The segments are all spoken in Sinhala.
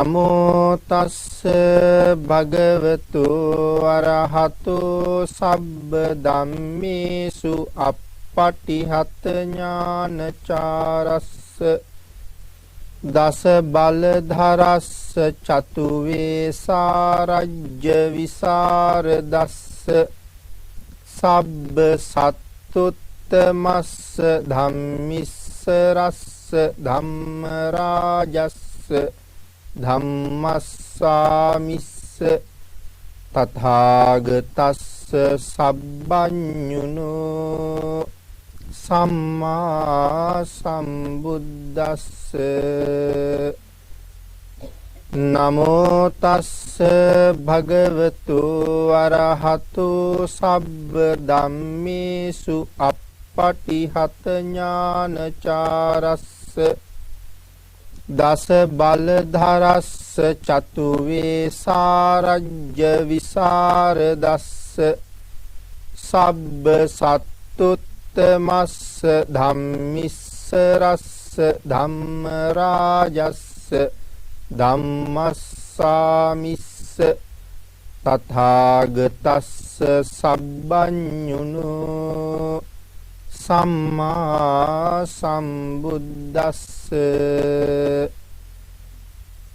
නමෝ තස්ස භගවතු අරහතු සබ්බ ධම්මේසු අප්පටිහත ඥානචාරස්ස දස බලධරස්ස චතු වේසාරජ්‍ය විසරදස්ස සබ්බ සත්තුත්තමස්ස ධම්මිස්ස රස්ස ධම්ම රාජස්ස ධම්මස්සාමිස්ස තථාගතස්ස සබ්බඤුනෝ සම්මා සම්බුද්දස්ස නමෝ තස්ස භගවතු අරහතු සබ්බ ධම්මේසු අප්පටිහත ඥානචාරස්ස දස බලධරස්ස චතු වේසාරජ්‍ය විසරදස්ස සබ්බ සත්තුත්තමස්ස ධම්මිස්ස රස්ස ධම්ම රාජස්ස ධම්මස්සාමිස්ස තථාගතස්ස සබ්බඤුනෝ සම්මා සම්බුද්දස්ස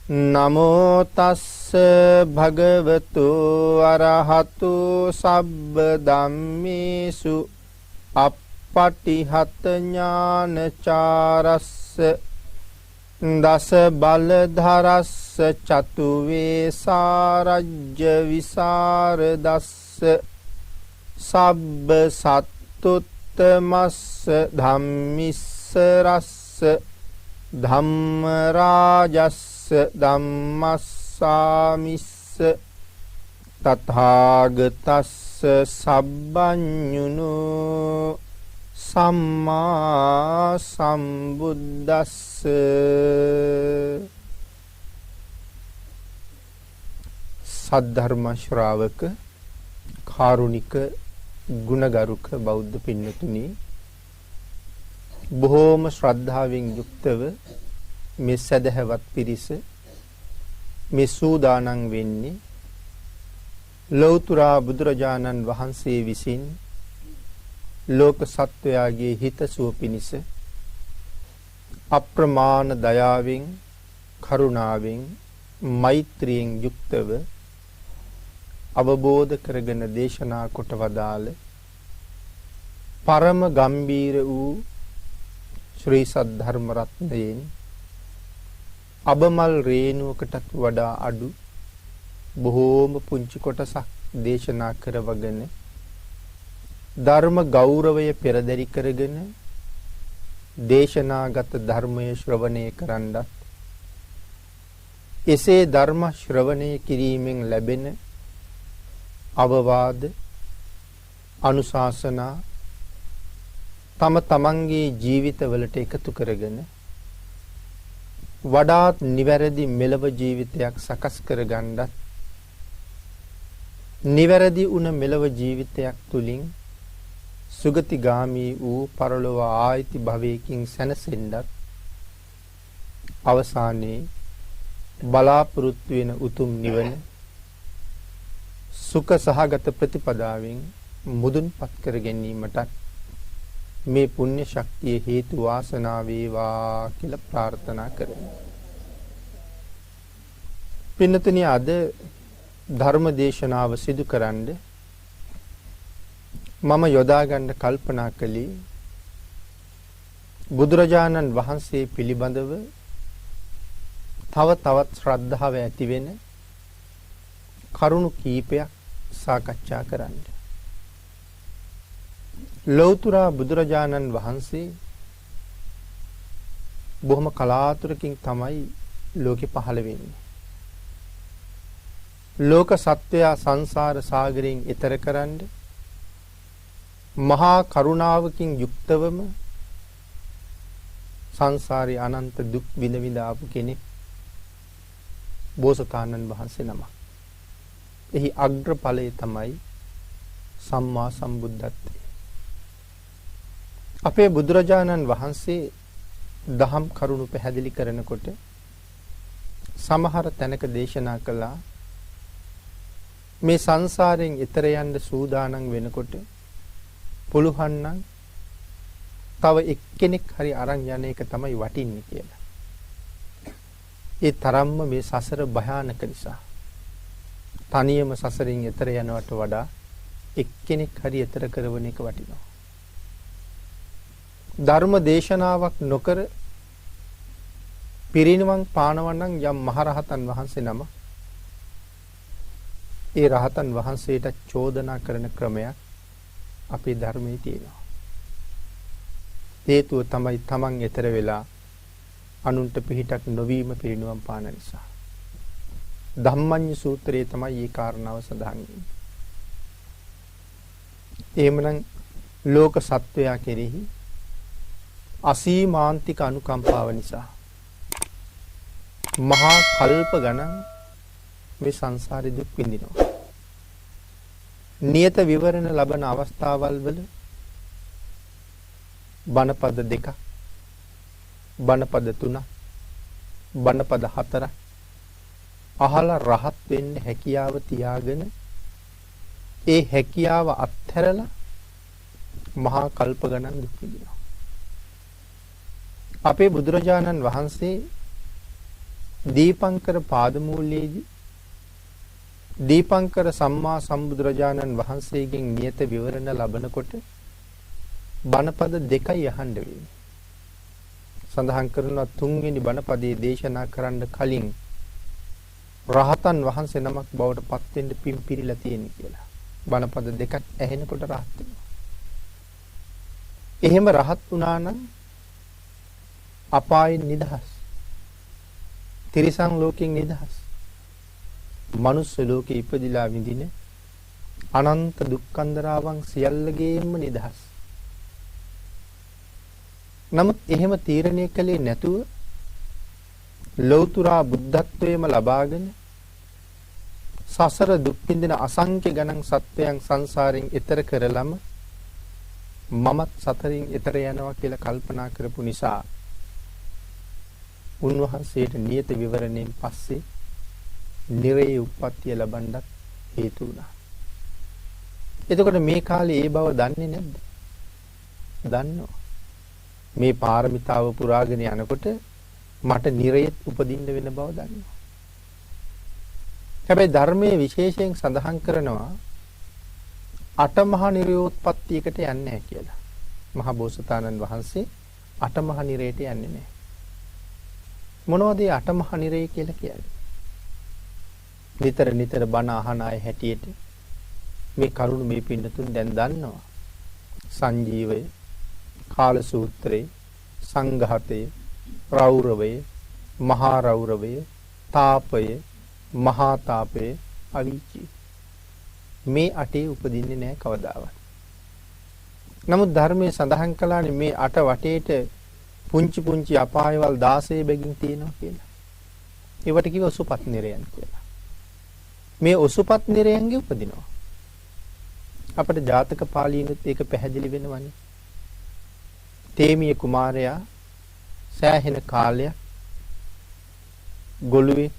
නමෝ තස්ස භගවතු අරහතු සබ්බ ධම්මේසු අප්පටිහත ඥානචාරස්ස දස බලධරස්ස චතු වේසාරජ්‍ය විසරදස්ස සබ්බ සත්තුත්තමස්ස ධම්මිස්ස රස්ස ධම්ම රාජස්ස ධම්මස්සාමිස්ස තථාගතස්ස සබ්බඤුනෝ සම්මා සම්බුද්දස්ස සද්ධර්ම ශ්‍රාවක කාරුණික ගුණගරුක බෞද්ධ පින්නතුනි බොහෝම ශ්‍රද්ධාවෙන් යුක්තව මේ සදහවත් පිරිස මේ සූදානම් වෙන්නේ ලෞතර බුදුරජාණන් වහන්සේ විසින් ලෝක සත්වයාගේ හිතසුව පිණිස අප්‍රමාණ දයාවෙන් කරුණාවෙන් මෛත්‍රියෙන් යුක්තව අවබෝධ කරගෙන දේශනා කොට වදාළ පරම ගම්බීර වූ ශ්‍රී සද්ධර්ම රත්නයෙන් අබමල් රේණුවකටත් වඩා අඩු බොහෝම පුංචි කොටසක් දේශනා කරවගෙන ධර්ම ගෞරවය පෙරදරි කරගෙන දේශනාගත ධර්මයේ ශ්‍රවණය කරන්නත් එසේ ධර්ම ශ්‍රවණය කිරීමෙන් ලැබෙන අවවාද අනුශාසනා තම තමන්ගේ ජීවිතවලට එකතු කරගෙන වඩාත් නිවැරදි මෙලව ජීවිතයක් සකස් කරගන්නත් නිවැරදි වුණ මෙලව ජීවිතයක් තුලින් සුගතිගාමී වූ පරලොව ආයිති භවයකින් සැනසෙන්නත් අවසානයේ බලාපොරොත්තු වෙන උතුම් නිවන සුඛ සහගත ප්‍රතිපදාවෙන් මුදුන්පත් කර ගැනීමට මේ පුණ්‍ය ශක්තිය හේතු වාසනා වේවා කියලා ප්‍රාර්ථනා කරමි. පින්නතුනි අද ධර්ම දේශනාව සිදු කරන්න මම යොදා ගන්න කල්පනා කළේ බුදුරජාණන් වහන්සේ පිළිබඳව තව තවත් ශ්‍රද්ධාව ඇති වෙන කරුණු කීපයක් සාකච්ඡා කරන්න. ලෞතර බුදුරජාණන් වහන්සේ බොහොම කලාතුරකින් තමයි ලෝකෙ පහළ වෙන්නේ. ලෝක සත්වයා සංසාර සාගරයෙන් එතර කරන්න මහා කරුණාවකින් යුක්තවම සංසාරේ අනන්ත දුක් විඳ විඳ ආපු කෙනෙක් බෝසතාණන් වහන්සේ නමක්. එහි අග්‍රඵලය තමයි සම්මා සම්බුද්ධත්වය. අපේ බුදුරජාණන් වහන්සේ දහම් කරුණු පැහැදිලි කරනකොට සමහර තැනක දේශනා කළා මේ සංසාරයෙන් ඈතර යන්න සූදානම් වෙනකොට පුළුවන් නම් තව එක්කෙනෙක් හරි අරන් යන එක තමයි වටින්නේ කියලා. ඒ තරම්ම මේ සසර භයානක නිසා. තනියම සසරින් ඈතර යනවට වඩා එක්කෙනෙක් හරි ඈතර කරවන එක වටිනවා. ධර්ම දේශනාවක් නොකර පිරිනිවන් පානවා නම් යම් මහරහතන් වහන්සේ නම ඒ රහතන් වහන්සේට චෝදනා කරන ක්‍රමයක් අපේ ධර්මයේ තියෙනවා. හේතුව තමයි තමන් ඈතර වෙලා අනුන්ට පිහිටක් නොවීම පිරිනිවන් පාන නිසා. ධම්මඤ්ඤ සූත්‍රයේ තමයි මේ කාරණාව සඳහන් වෙන්නේ. එහෙමනම් ලෝක සත්වයා කෙරෙහි අසීමාන්තික අනුකම්පාව නිසා මහා කල්ප ගණන් මේ සංසාරේ දුක් විඳිනවා. නියත විවරණ ලබන අවස්ථාවල් වල බණපද 2ක් බණපද 3ක් බණපද 4ක් අහලා රහත් වෙන්න හැකියාව තියාගෙන ඒ හැකියාව අත්හැරලා මහා කල්ප ගණන් දුක් විඳිනවා. අපේ බුදුරජාණන් වහන්සේ දීපංකර පාදමූලයේදී දීපංකර සම්මා සම්බුදුරජාණන් වහන්සේගෙන් නියත විවරණ ලබනකොට බණපද 2යි අහන්න වෙන්නේ. සඳහන් කරනවා 3 වෙනි බණපදයේ දේශනා කරන්න කලින් රහතන් වහන්සේ නමක් බවට පත් වෙන්න පින් පිරීලා තියෙන කියලා. බණපද 2ක් ඇහෙනකොට රහත් වෙනවා. එහෙම රහත් වුණා නම් අපායෙන් නිදහස්. තිරිසන් ලෝකයෙන් නිදහස්. මනුස්ස ලෝකේ ඉපදිලා විඳින අනන්ත දුක්ඛන්දරාවන් සියල්ලගේම නිදහස්. නමුත් එහෙම තීරණය කළේ නැතුව ලෞතර බුද්ධත්වයේම ලබාගෙන සසර දුක් විඳින අසංඛ්‍ය ගණන් සත්වයන් සංසාරයෙන් එතර කරලම මමත් සතරින් එතර යනවා කියලා කල්පනා කරපු නිසා උන්වහන්සේට නියත විවරණයෙන් පස්සේ නිරේ උප්පත්තිය ලබන්නත් හේතු වුණා. එතකොට මේ කාලේ ඒ බව දන්නේ නැද්ද? දන්නවා. මේ පාරමිතාව පුරාගෙන යනකොට මට නිරේත් උපදින්න වෙන බව දන්නවා. හැබැයි ධර්මයේ විශේෂයෙන් සඳහන් කරනවා අටමහා නිරයෝත්පත්තියකට යන්නේ නැහැ කියලා. මහා බෝසතාණන් වහන්සේ අටමහා නිරයට යන්නේ නැහැ. මොනවද මේ අටමහා නිරය කියලා කියන්නේ? නිතර බණ අහන අය හැටියට මේ කරුණ මේ පින්නතුන් දැන් දන්නවා. සංජීවය, කාල සූත්‍රය, සංඝාතය, රෞරවය, මහා රෞරවය, තාපය, මහා තාපය, අවීචි. මේ අටේ උපදින්නේ නැහැ කවදාවත්. නමුත් ධර්මයේ සඳහන් කළානේ මේ අට වටේට පුංචි අපායවල් 16 බැගින් තියෙනවා කියලා. ඒවට කිව්ව ඔසුපත් නිරයන් කියලා. මේ ඔසුපත් නිරයන්ගේ උපදිනවා. අපේ ජාතක පාළියෙත් ඒක පැහැදිලි වෙනවනේ. තේමිය කුමාරයා සෑහෙන කාලයක් ගොළුවේ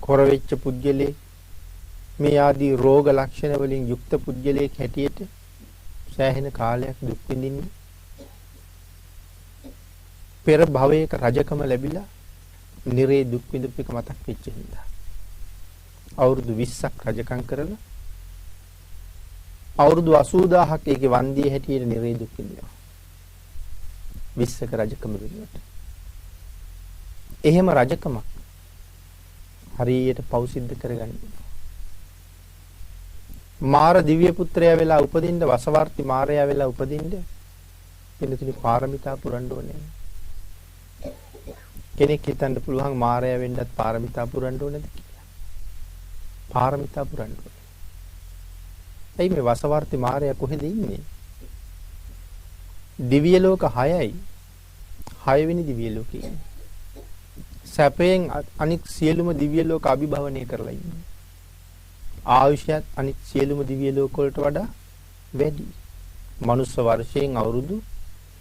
කොරවෙච්ච පුද්ගලෙක් මේ ආදී රෝග ලක්ෂණ වලින් යුක්ත පුද්ගලයෙක් හැටියට සෑහෙන කාලයක් දුක් විඳින්නේ. පෙර භවයක රජකම ලැබිලා නිරේ දුක් විඳපු එක මතක් වෙච්ච හින්දා අවුරුදු 20ක් රජකම් කරලා අවුරුදු 80000ක් ඒකේ වන්දිය හැටියට නිරේ දුක් විඳිනවා. 20ක රජකම වෙනුවට. එහෙම රජකමක් හරියට පව් සිද්ධ කරගන්න. මාර දිව්‍ය පුත්‍රයා වෙලා උපදින්න වසවර්ති මාරයා වෙලා උපදින්න එන්නතුනි පාරමිතා පුරන්න ඕනේ. කෙනෙක් හිතන්න පුළුවන් මාරයා වෙන්නත් පාරමිතා පුරන්න ඕනේද කියලා. පාරමිතා පුරන්න ඕනේ. එයි මේ වසවර්ති මාරයා කොහෙද ඉන්නේ? දිව්‍ය ලෝක 6යි. 6 වෙනි දිව්‍ය ලෝකේ. සැපයෙන් අනික් සියලුම දිව්‍ය ලෝක අභිභවනය කරලා ඉන්නේ. ආයුෂයත් අනිත් සියලුම දිව්‍ය ලෝක වලට වඩා වැඩි. මනුස්ස වර්ෂයෙන් අවුරුදු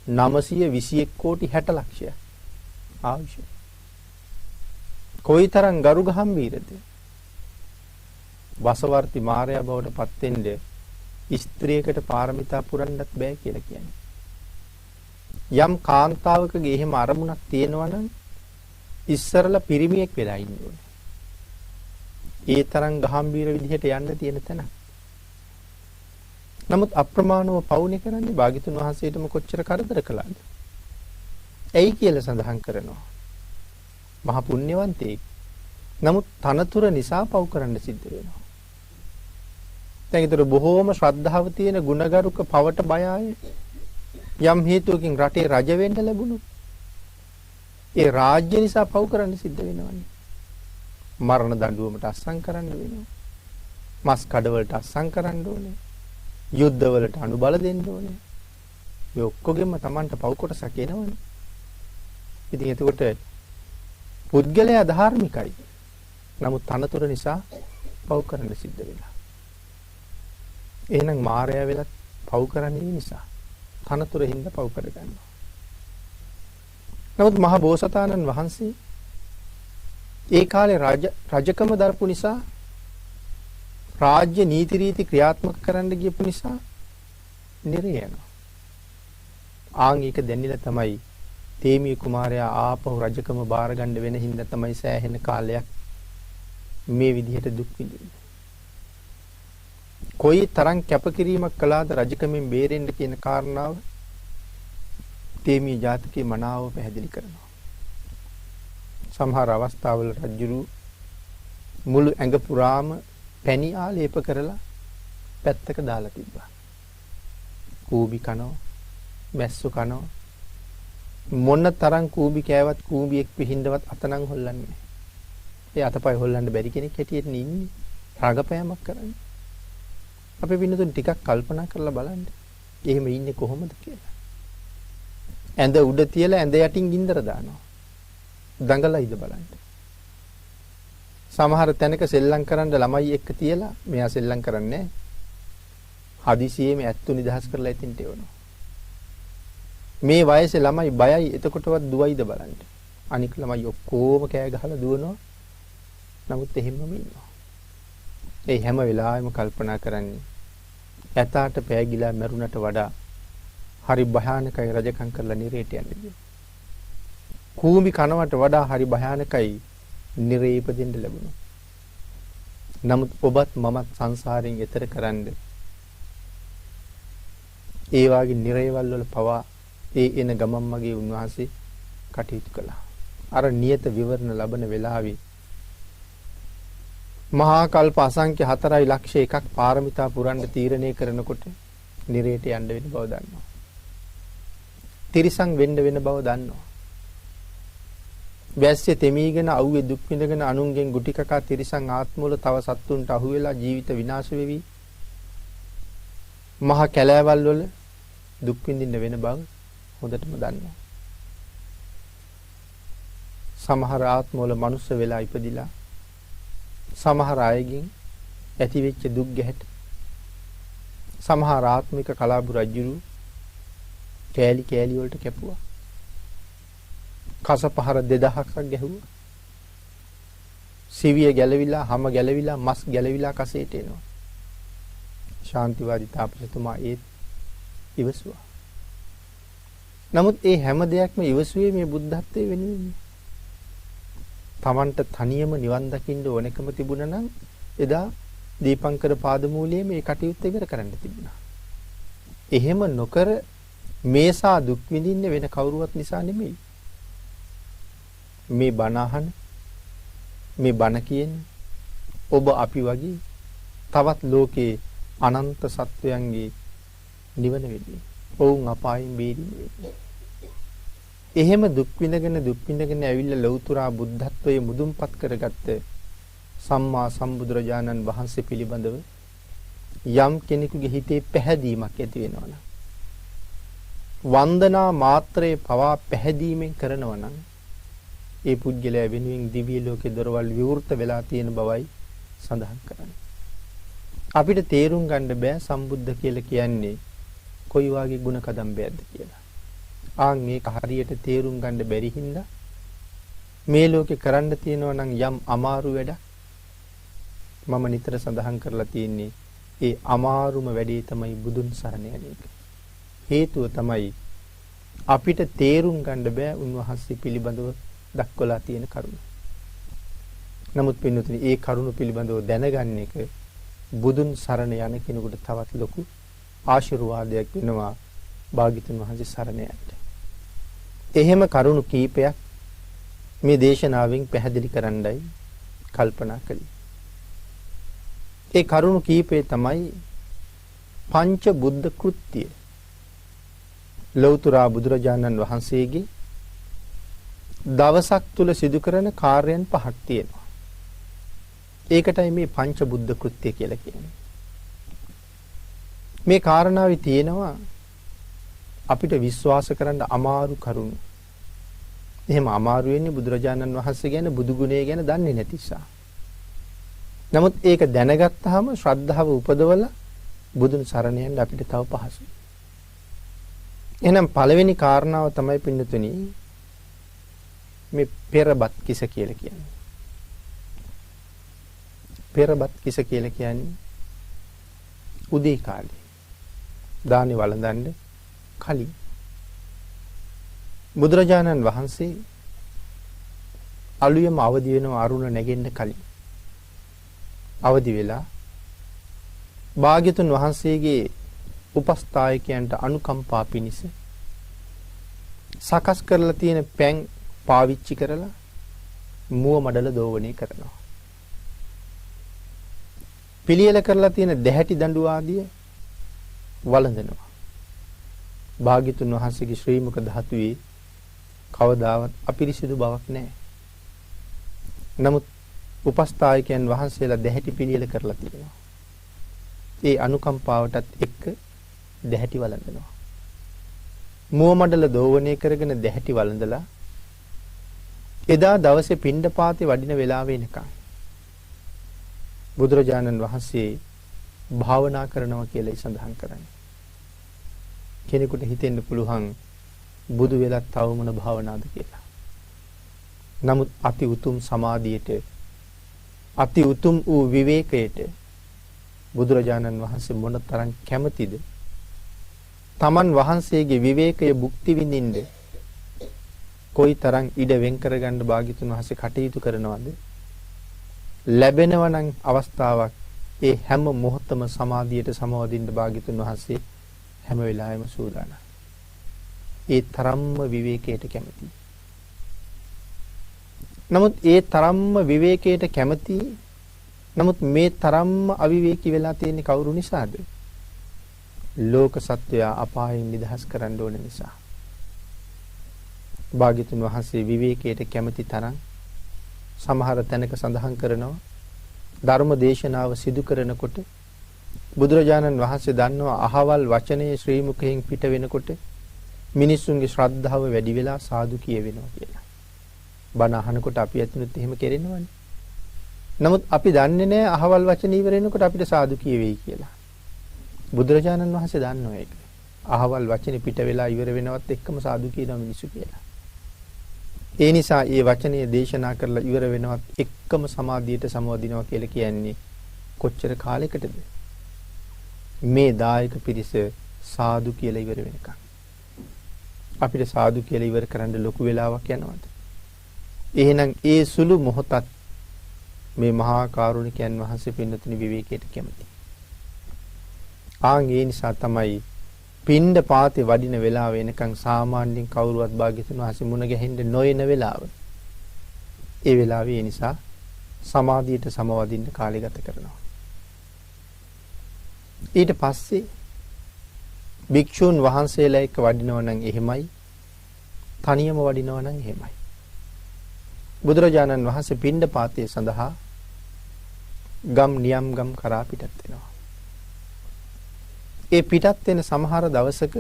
921 කෝටි 60 ලක්ෂය. ආයුෂ. කොයිතරම් ගරු ගම්බීරද? වසවර්ති මාරයා බවට පත් වෙන්නේ ස්ත්‍රියකට පාරමිතා පුරන්නත් බෑ කියලා කියන්නේ. යම් කාන්තාවකගේ එහෙම අරමුණක් තියෙනවා නම් ඉස්සරලා පිරිමියෙක් වෙලා ඉන්න ඕනේ. ඒ තරම් ගම්බීර විදිහට යන්න තියෙන තැන. නමුත් අප්‍රමාණව පවුනේ කරන්නේ භාග්‍යතුන් වහන්සේටම කොච්චර කරදර කළාද? ඇයි කියලා සඳහන් කරනවා. මහ පුණ්‍යවන්තයෙක්. නමුත් තනතුර නිසා පව් කරන්න සිද්ධ වෙනවා. දැන් ඊතර බොහෝම ශ්‍රද්ධාව තියෙන ගුණගරුක පවට බය අය යම් හේතුවකින් රටේ රජ වෙන්න ලැබුණොත් ඒ රාජ්‍ය නිසා පව් කරන්න සිද්ධ වෙනවනේ. මරණ දඬුවමට අස්සම් කරන්න වෙනවා. මස් කඩවලට අස්සම් කරන්න ඕනේ. යුද්ධවලට අනුබල දෙන්න ඕනේ. මේ ඔක්කොගෙම Tamanට පව් කොටසක් එනවනේ. ඉතින් එතකොට පුද්ගලයා ධාර්මිකයි. නමුත් තනතුර නිසා පව් කරන්න සිද්ධ වෙනවා. එහෙනම් මායя වෙලත් පව් කරන්නේ නිසා තනතුරින්ද පව් කරගන්නවා. නමුත් මහ බෝසතාණන් වහන්සේ ඒ කාලේ රජකම දරපු නිසා රාජ්‍ය නීති රීති ක්‍රියාත්මක කරන්න ගියපු නිසා නිරේ යනවා. ආන් ඒක දැන්නilla තමයි තේමී කුමාරයා ආපහු රජකම බාර ගන්න වෙන හින්දා තමයි සෑහෙන කාලයක් මේ විදිහට දුක් විඳින්නේ. කොයි තරම් කැපකිරීමක් කළාද රජකමෙන් බේරෙන්න කියන කාරණාව තේමී ජාතකයේ මනාව පැහැදිලි කරනවා. සමහර අවස්ථාවල රජුරු මුළු ඇඟ පුරාම පැණි ආලේප කරලා පැත්තක දාලා තිබ්බා. කූඹි කනවා, මැස්සු කනවා. මොන තරම් කූඹි කෑවත් කූඹියෙක් පිහින්දවත් අතනම් හොල්ලන්නේ නැහැ. ඒ අතපය හොල්ලන්න බැරි කෙනෙක් හැටියට ඉන්නේ. රාගපෑමක් කරන්නේ. අපි වින්නතුන් ටිකක් කල්පනා කරලා බලන්න. එහෙම ඉන්නේ කොහොමද කියලා. ඇඳ උඩ තියලා ඇඳ යටින් ගින්දර දානවා. දඟලයිද බලන්න. සමහර තැනක සෙල්ලම් කරන්න ළමයි එක්ක තියලා මෙයා සෙල්ලම් කරන්නේ නැහැ. හදිසියෙම ඇත්තු නිදහස් කරලා එතින්ට එවනවා. මේ වයසේ ළමයි බයයි එතකොටවත් දුවයිද බලන්න. අනික ළමයි ඔක්කොම කෑ ගහලා දුවනවා. නමුත් එහෙමම ඉන්නවා. ඒ හැම වෙලාවෙම කල්පනා කරන්නේ ඇතාට පෑගිලා මැරුණට වඩා හරි භයානකයි රජකම් කරලා නිරේට යන්නේ. කූඹි කනවට වඩා හරි භයානකයි නිරේ ඉපදෙන්න ලැබුණා. නමුත් ඔබත් මමත් සංසාරයෙන් එතර කරන්න ඒ වාගේ නිරේවල් වල පවා ඒ එන ගමන් මගේ උන්වහන්සේ කටයුතු කළා. අර නියත විවරණ ලබන වෙලාවේ මහා කල්ප අසංඛ්‍ය 4,01,000ක් පාරමිතා පුරන්න තීරණය කරනකොට නිරේට යන්න වෙන බව දන්නවා. තිරිසන් වෙන්න වෙන බව දන්නවා. වැස්සේ තෙමීගෙන අවුවේ දුක් විඳගෙන අනුන්ගෙන් ගුටි කකා තිරිසන් ආත්මවල තව සත්තුන්ට අහු වෙලා ජීවිත විනාශ වෙවි. මහා කැලෑවල් වල දුක් විඳින්න වෙන බව හොඳටම දන්නවා. සමහර ආත්මවල මනුස්ස වෙලා ඉපදිලා සමහර අයගෙන් ඇතිවෙච්ච දුක් ගැහැට සමහර ආත්මික කලාබු රජුරු කෑලි කෑලි වලට කැපුවා. කස පහර 2000ක් ගැහුවා. සිවිය ගැලවිලා, හැම ගැලවිලා, මස් ගැලවිලා කසේට එනවා. ශාන්තිවාදී තාපසතුමා ඒත් ඉවසුවා. නමුත් ඒ හැම දෙයක්ම ඉවසුවේ මේ බුද්ධත්වයේ වෙනුවෙන්. තමන්ට තනියම නිවන් දකින්න ඕනකම තිබුණා නම් එදා දීපංකර පාදමූලයේ මේ කටයුත්ත ඉවර කරන්න තිබුණා. එහෙම නොකර මේසා දුක් විඳින්නේ වෙන කවුරුවත් නිසා නෙමෙයි. මේ බණ අහන, මේ බණ කියන ඔබ අපි වගේ තවත් ලෝකේ අනන්ත සත්වයන්ගේ නිවන වෙන්නේ. ඔවුන් අපායෙන් බේරීම වෙන්නේ. එහෙම දුක් විඳගෙන ඇවිල්ලා ලෞතුරා බුද්ධත්වයේ මුදුන්පත් කරගත්ත සම්මා සම්බුදුරජාණන් වහන්සේ පිළිබඳව යම් කෙනෙකුගේ හිතේ පැහැදීමක් ඇති වෙනවා නම් වන්දනා මාත්‍රේ පවා පැහැදීමෙන් කරනවා නම් ඒ පුජ්‍යලයා වෙනුවෙන් දිව්‍ය ලෝකේ දොරවල් විවෘත වෙලා තියෙන බවයි සඳහන් කරන්නේ. අපිට තේරුම් ගන්න බෑ සම්බුද්ධ කියලා කියන්නේ කොයි වගේ ගුණ කදම්බයක්ද කියලා. ආන් මේක හරියට තේරුම් ගන්න බැරි හින්දා මේ ලෝකේ කරන්න තියෙනවා නම් යම් අමාරු වැඩක් මම නිතර සඳහන් කරලා තියෙන්නේ ඒ අමාරුම වැඩේ තමයි බුදුන් සරණ යන එක. හේතුව තමයි අපිට තේරුම් ගන්න බෑ උන්වහන්සේ පිළිබඳව දක්වලා තියෙන කරුණ. නමුත් පින්නතුනි ඒ කරුණ පිළිබඳව දැනගන්න එක බුදුන් සරණ යන කෙනෙකුට තවත් ලොකු ආශිර්වාදයක් වෙනවා භාග්‍යතුන් වහන්සේ සරණ යන්න. එහෙම කරුණු කීපයක් මේ දේශනාවෙන් පැහැදිලි කරන්නයි කල්පනා කළේ. ඒ කරුණු කීපේ තමයි පංච බුද්ධ කෘත්‍ය. ලෞතර බුදුරජාණන් වහන්සේගේ දවසක් තුල සිදු කරන කාර්යයන් පහක් තියෙනවා. ඒකටයි මේ පංච බුද්ධ කෘත්‍ය කියලා කියන්නේ. මේ කාරණාවේ තියෙනවා අපිට විශ්වාස කරන්න අමාරු කරුණු. එහෙම අමාරු වෙන්නේ බුදුරජාණන් වහන්සේ ගැන බුදු ගුණය ගැන දන්නේ නැති නිසා. නමුත් ඒක දැනගත්තාම ශ්‍රද්ධාව උපදවලා බුදුන් සරණ යන්න අපිට තව පහසුයි. එහෙනම් පළවෙනි කාරණාව තමයි පින්නතුනි මේ පෙරබත් කිස කියලා කියන්නේ. පෙරබත් කිස කියලා කියන්නේ උදේ කාලේ දානි වළඳන්න කලින් බුදුරජාණන් වහන්සේ අලුයම අවදි වෙනවා අරුණ නැගෙන්න කලින්. අවදි වෙලා භාග්‍යතුන් වහන්සේගේ උපස්ථායකයන්ට අනුකම්පා පිණිස සකස් කරලා තියෙන පැන් පාවිච්චි කරලා මුව මඩල දෝවණය කරනවා. පිළියෙල කරලා තියෙන දැහැටි දඬු ආදිය වළඳනවා. භාග්‍යතුන් වහන්සේගේ ශ්‍රී මුඛ ධාතුවේ කවදාවත් අපිරිසිදු බවක් නැහැ. නමුත් උපස්ථායකයන් වහන්සේලා දැහැටි පිළියෙල කරලා තියෙනවා. ඒ අනුකම්පාවටත් එක්ක දැහැටි වළඳනවා. මුව මඩල දෝවණය කරගෙන දැහැටි වළඳලා එදා දවසේ පිණ්ඩපාතේ වඩින වෙලාව වෙනකන් බුදුරජාණන් වහන්සේ භාවනා කරනවා කියලා සඳහන් කරන්නේ. කෙනෙකුට හිතෙන්න පුළුවන් බුදු වෙලත් තව මොන භාවනාවද කියලා. නමුත් අති උතුම් සමාධියට අති උතුම් වූ විවේකයට බුදුරජාණන් වහන්සේ මොනතරම් කැමතිද? තමන් වහන්සේගේ විවේකයේ භුක්ති විඳින්න කොයිතරම් ඉඩ වෙන් කරගන්න භාග්‍යතුන් වහන්සේ කටයුතු කරනවද? ලැබෙනවා නම් අවස්ථාවක් ඒ හැම මොහොතම සමාධියට සමවදින්න භාග්‍යතුන් වහන්සේ හැම වෙලාවෙම සූදානම්. ඒ තරම්ම විවේකයට කැමති. නමුත් ඒ තරම්ම විවේකයට කැමති. නමුත් මේ තරම්ම අවිවේකී වෙලා තියෙන්නේ කවුරු නිසාද? ලෝක සත්වයා අපායෙන් නිදහස් කරන්න ඕන නිසා. භාග්‍යතුන් වහන්සේ විවේකයට කැමති තරම් සමහර තැනක සඳහන් කරනවා ධර්ම දේශනාව සිදු කරනකොට බුදුරජාණන් වහන්සේ දන්නවා අහවල් වචනේ ශ්‍රී මුඛයෙන් පිට වෙනකොට මිනිස්සුන්ගේ ශ්‍රද්ධාව වැඩි වෙලා සාදු කියවෙනවා කියලා. බණ අහනකොට අපි ඇතුළත එහෙම කෙරෙනවනේ. නමුත් අපි දන්නේ නැහැ අහවල් වචන ඉවර වෙනකොට අපිට සාදු කියවෙයි කියලා. බුදුරජාණන් වහන්සේ දන්නවා ඒක. අහවල් වචනේ පිට වෙලා ඉවර වෙනවත් එක්කම සාදු කියනවා මිනිස්සු කියලා. ඒ නිසා මේ වචනේ දේශනා කරලා ඉවර වෙනවත් එක්කම සමාධියට සමවදිනවා කියලා කියන්නේ කොච්චර කාලයකටද? මේ දායක පිරිස සාදු කියලා ඉවර වෙනකන්. අපිට සාදු කියලා ඉවර කරන්න ලොකු වෙලාවක් යනවාද? එහෙනම් ඒ සුළු මොහොතත් මේ මහා කරුණිකයන් වහන්සේ පින්නතුනි විවේකයට කැමති. ඒ නිසා තමයි පින්ඩ පාතේ වඩින වෙලාව වෙනකන් සාමාන්‍යයෙන් කවුරුවත් භාග්‍යතුන් වහන්සේ මුණ ගැහෙන්න නොයන වෙලාව. ඒ වෙලාවේ ඒ නිසා සමාධියට සමවදින්න කාලය ගත කරනවා. ඊට පස්සේ භික්ෂූන් වහන්සේලා එක්ක වඩිනවා නම් එහෙමයි. තනියම වඩිනවා නම් එහෙමයි. බුදුරජාණන් වහන්සේ පින්ඩ පාතේ සඳහා ගම් නියම් ගම් කරා පිටත් වෙනවා. ඒ පිටත් වෙන සමහර දවසක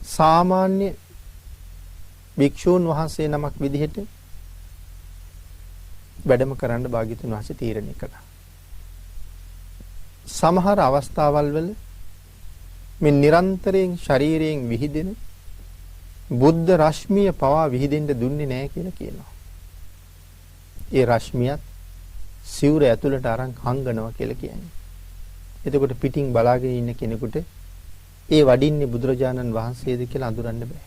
සාමාන්‍ය භික්ෂූන් වහන්සේ නමක් විදිහට වැඩම කරන්න භාග්‍යතුන් වහන්සේ තීරණය කළා. සමහර අවස්ථාවල් වල මේ නිරන්තරයෙන් ශරීරයෙන් විහිදෙන බුද්ධ රශ්මිය පවා විහිදෙන්න දුන්නේ නැහැ කියලා කියනවා. ඒ රශ්මියත් සිවුර ඇතුළට අරන් හංගනවා කියලා කියන්නේ. එතකොට පිටින් බලාගෙන ඉන්න කෙනෙකුට ඒ වඩින්නේ බුදුරජාණන් වහන්සේද කියලා අඳුරන්න බෑ.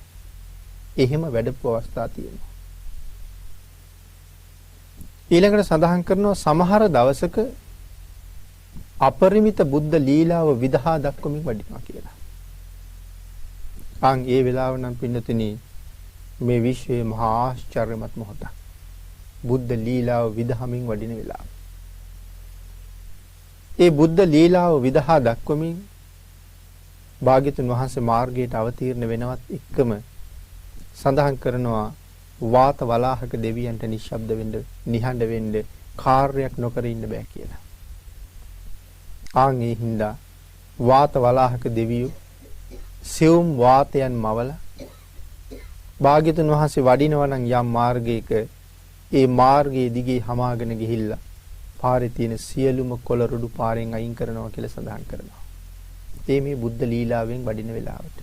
එහෙම වැඩපු අවස්ථා තියෙනවා. ඊළඟට සඳහන් කරනවා සමහර දවසක අපරිමිත බුද්ධ ලීලාව විදහා දක්වමින් වඩිනවා කියලා. ඒ වෙලාව නම් පින්නතුනි මේ විශ්වයේ මහා ආශ්චර්යමත් මොහොතක්. බුද්ධ ලීලාව විදහමින් වඩින වෙලාව. ඒ බුද්ධ ලීලාව විදහා දක්වමින් භාග්‍යතුන් වහන්සේ මාර්ගයට අවතීර්ණ වෙනවත් එක්කම සඳහන් කරනවා වාත වලාහක දෙවියන්ට නිශ්ශබ්ද වෙන්න, නිහඬ වෙන්න, කාර්යයක් නොකර ඉන්න බෑ කියලා. ඒ හින්දා වාත වලාහක දෙවියෝ සියුම් වාතයන් මවල භාග්‍යතුන් වහන්සේ වඩිනවා නම් යම් මාර්ගයක ඒ මාර්ගයේ දිගේ හමාගෙන ගිහිල්ලා පාරේ තියෙන සියලුම කොළ රොඩු පාරෙන් අයින් කරනවා කියලා සඳහන් කරනවා. මේ බුද්ධ ලීලාවෙන් වඩින වෙලාවට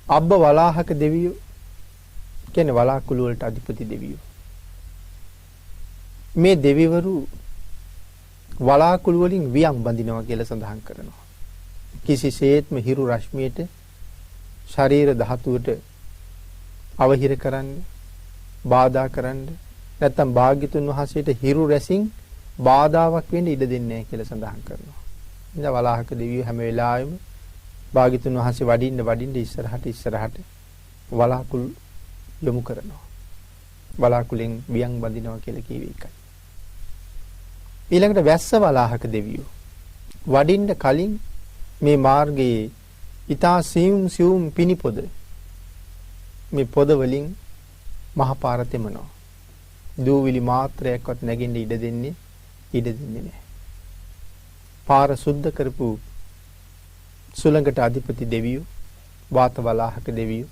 අබ්බ වලාහක දෙවියෝ කියන්නේ වලාකුළු වලට අධිපති දෙවියෝ. මේ දෙවිවරු වලාකුළු වලින් වියන් බඳිනවා කියලා සඳහන් කරනවා. කිසිසේත්ම හිරු රශ්මියට ශරීර ධාතුවට අවහිර කරන්න, බාධා කරන්න නැත්නම් භාග්‍යතුන් වහන්සේට හිරු රැසින් බාධාවක් වෙන්න ඉඩ දෙන්නේ නැහැ කියලා සඳහන් කරනවා. ඉතින් වලාහක දෙවියෝ හැම වෙලාවෙම භාග්‍යතුන් වහන්සේ වඩින්න ඉස්සරහට වලාකුළු යොමු කරනවා. වලාකුලෙන් වියන් බඳිනවා කියලා කියවේ එකයි. ඊළඟට වැස්ස වලාහක දෙවියෝ වඩින්න කලින් මේ මාර්ගයේ ඊතා සියුම් පිනිපොද මේ පොද වලින් මහ පාර තෙමනවා. දූවිලි මාත්‍රයක්වත් නැගෙන්න ඉඩ දෙන්නේ නැහැ. පාර සුද්ධ කරපු සුළඟට අධිපති දෙවියෝ, වාත වලාහක දෙවියෝ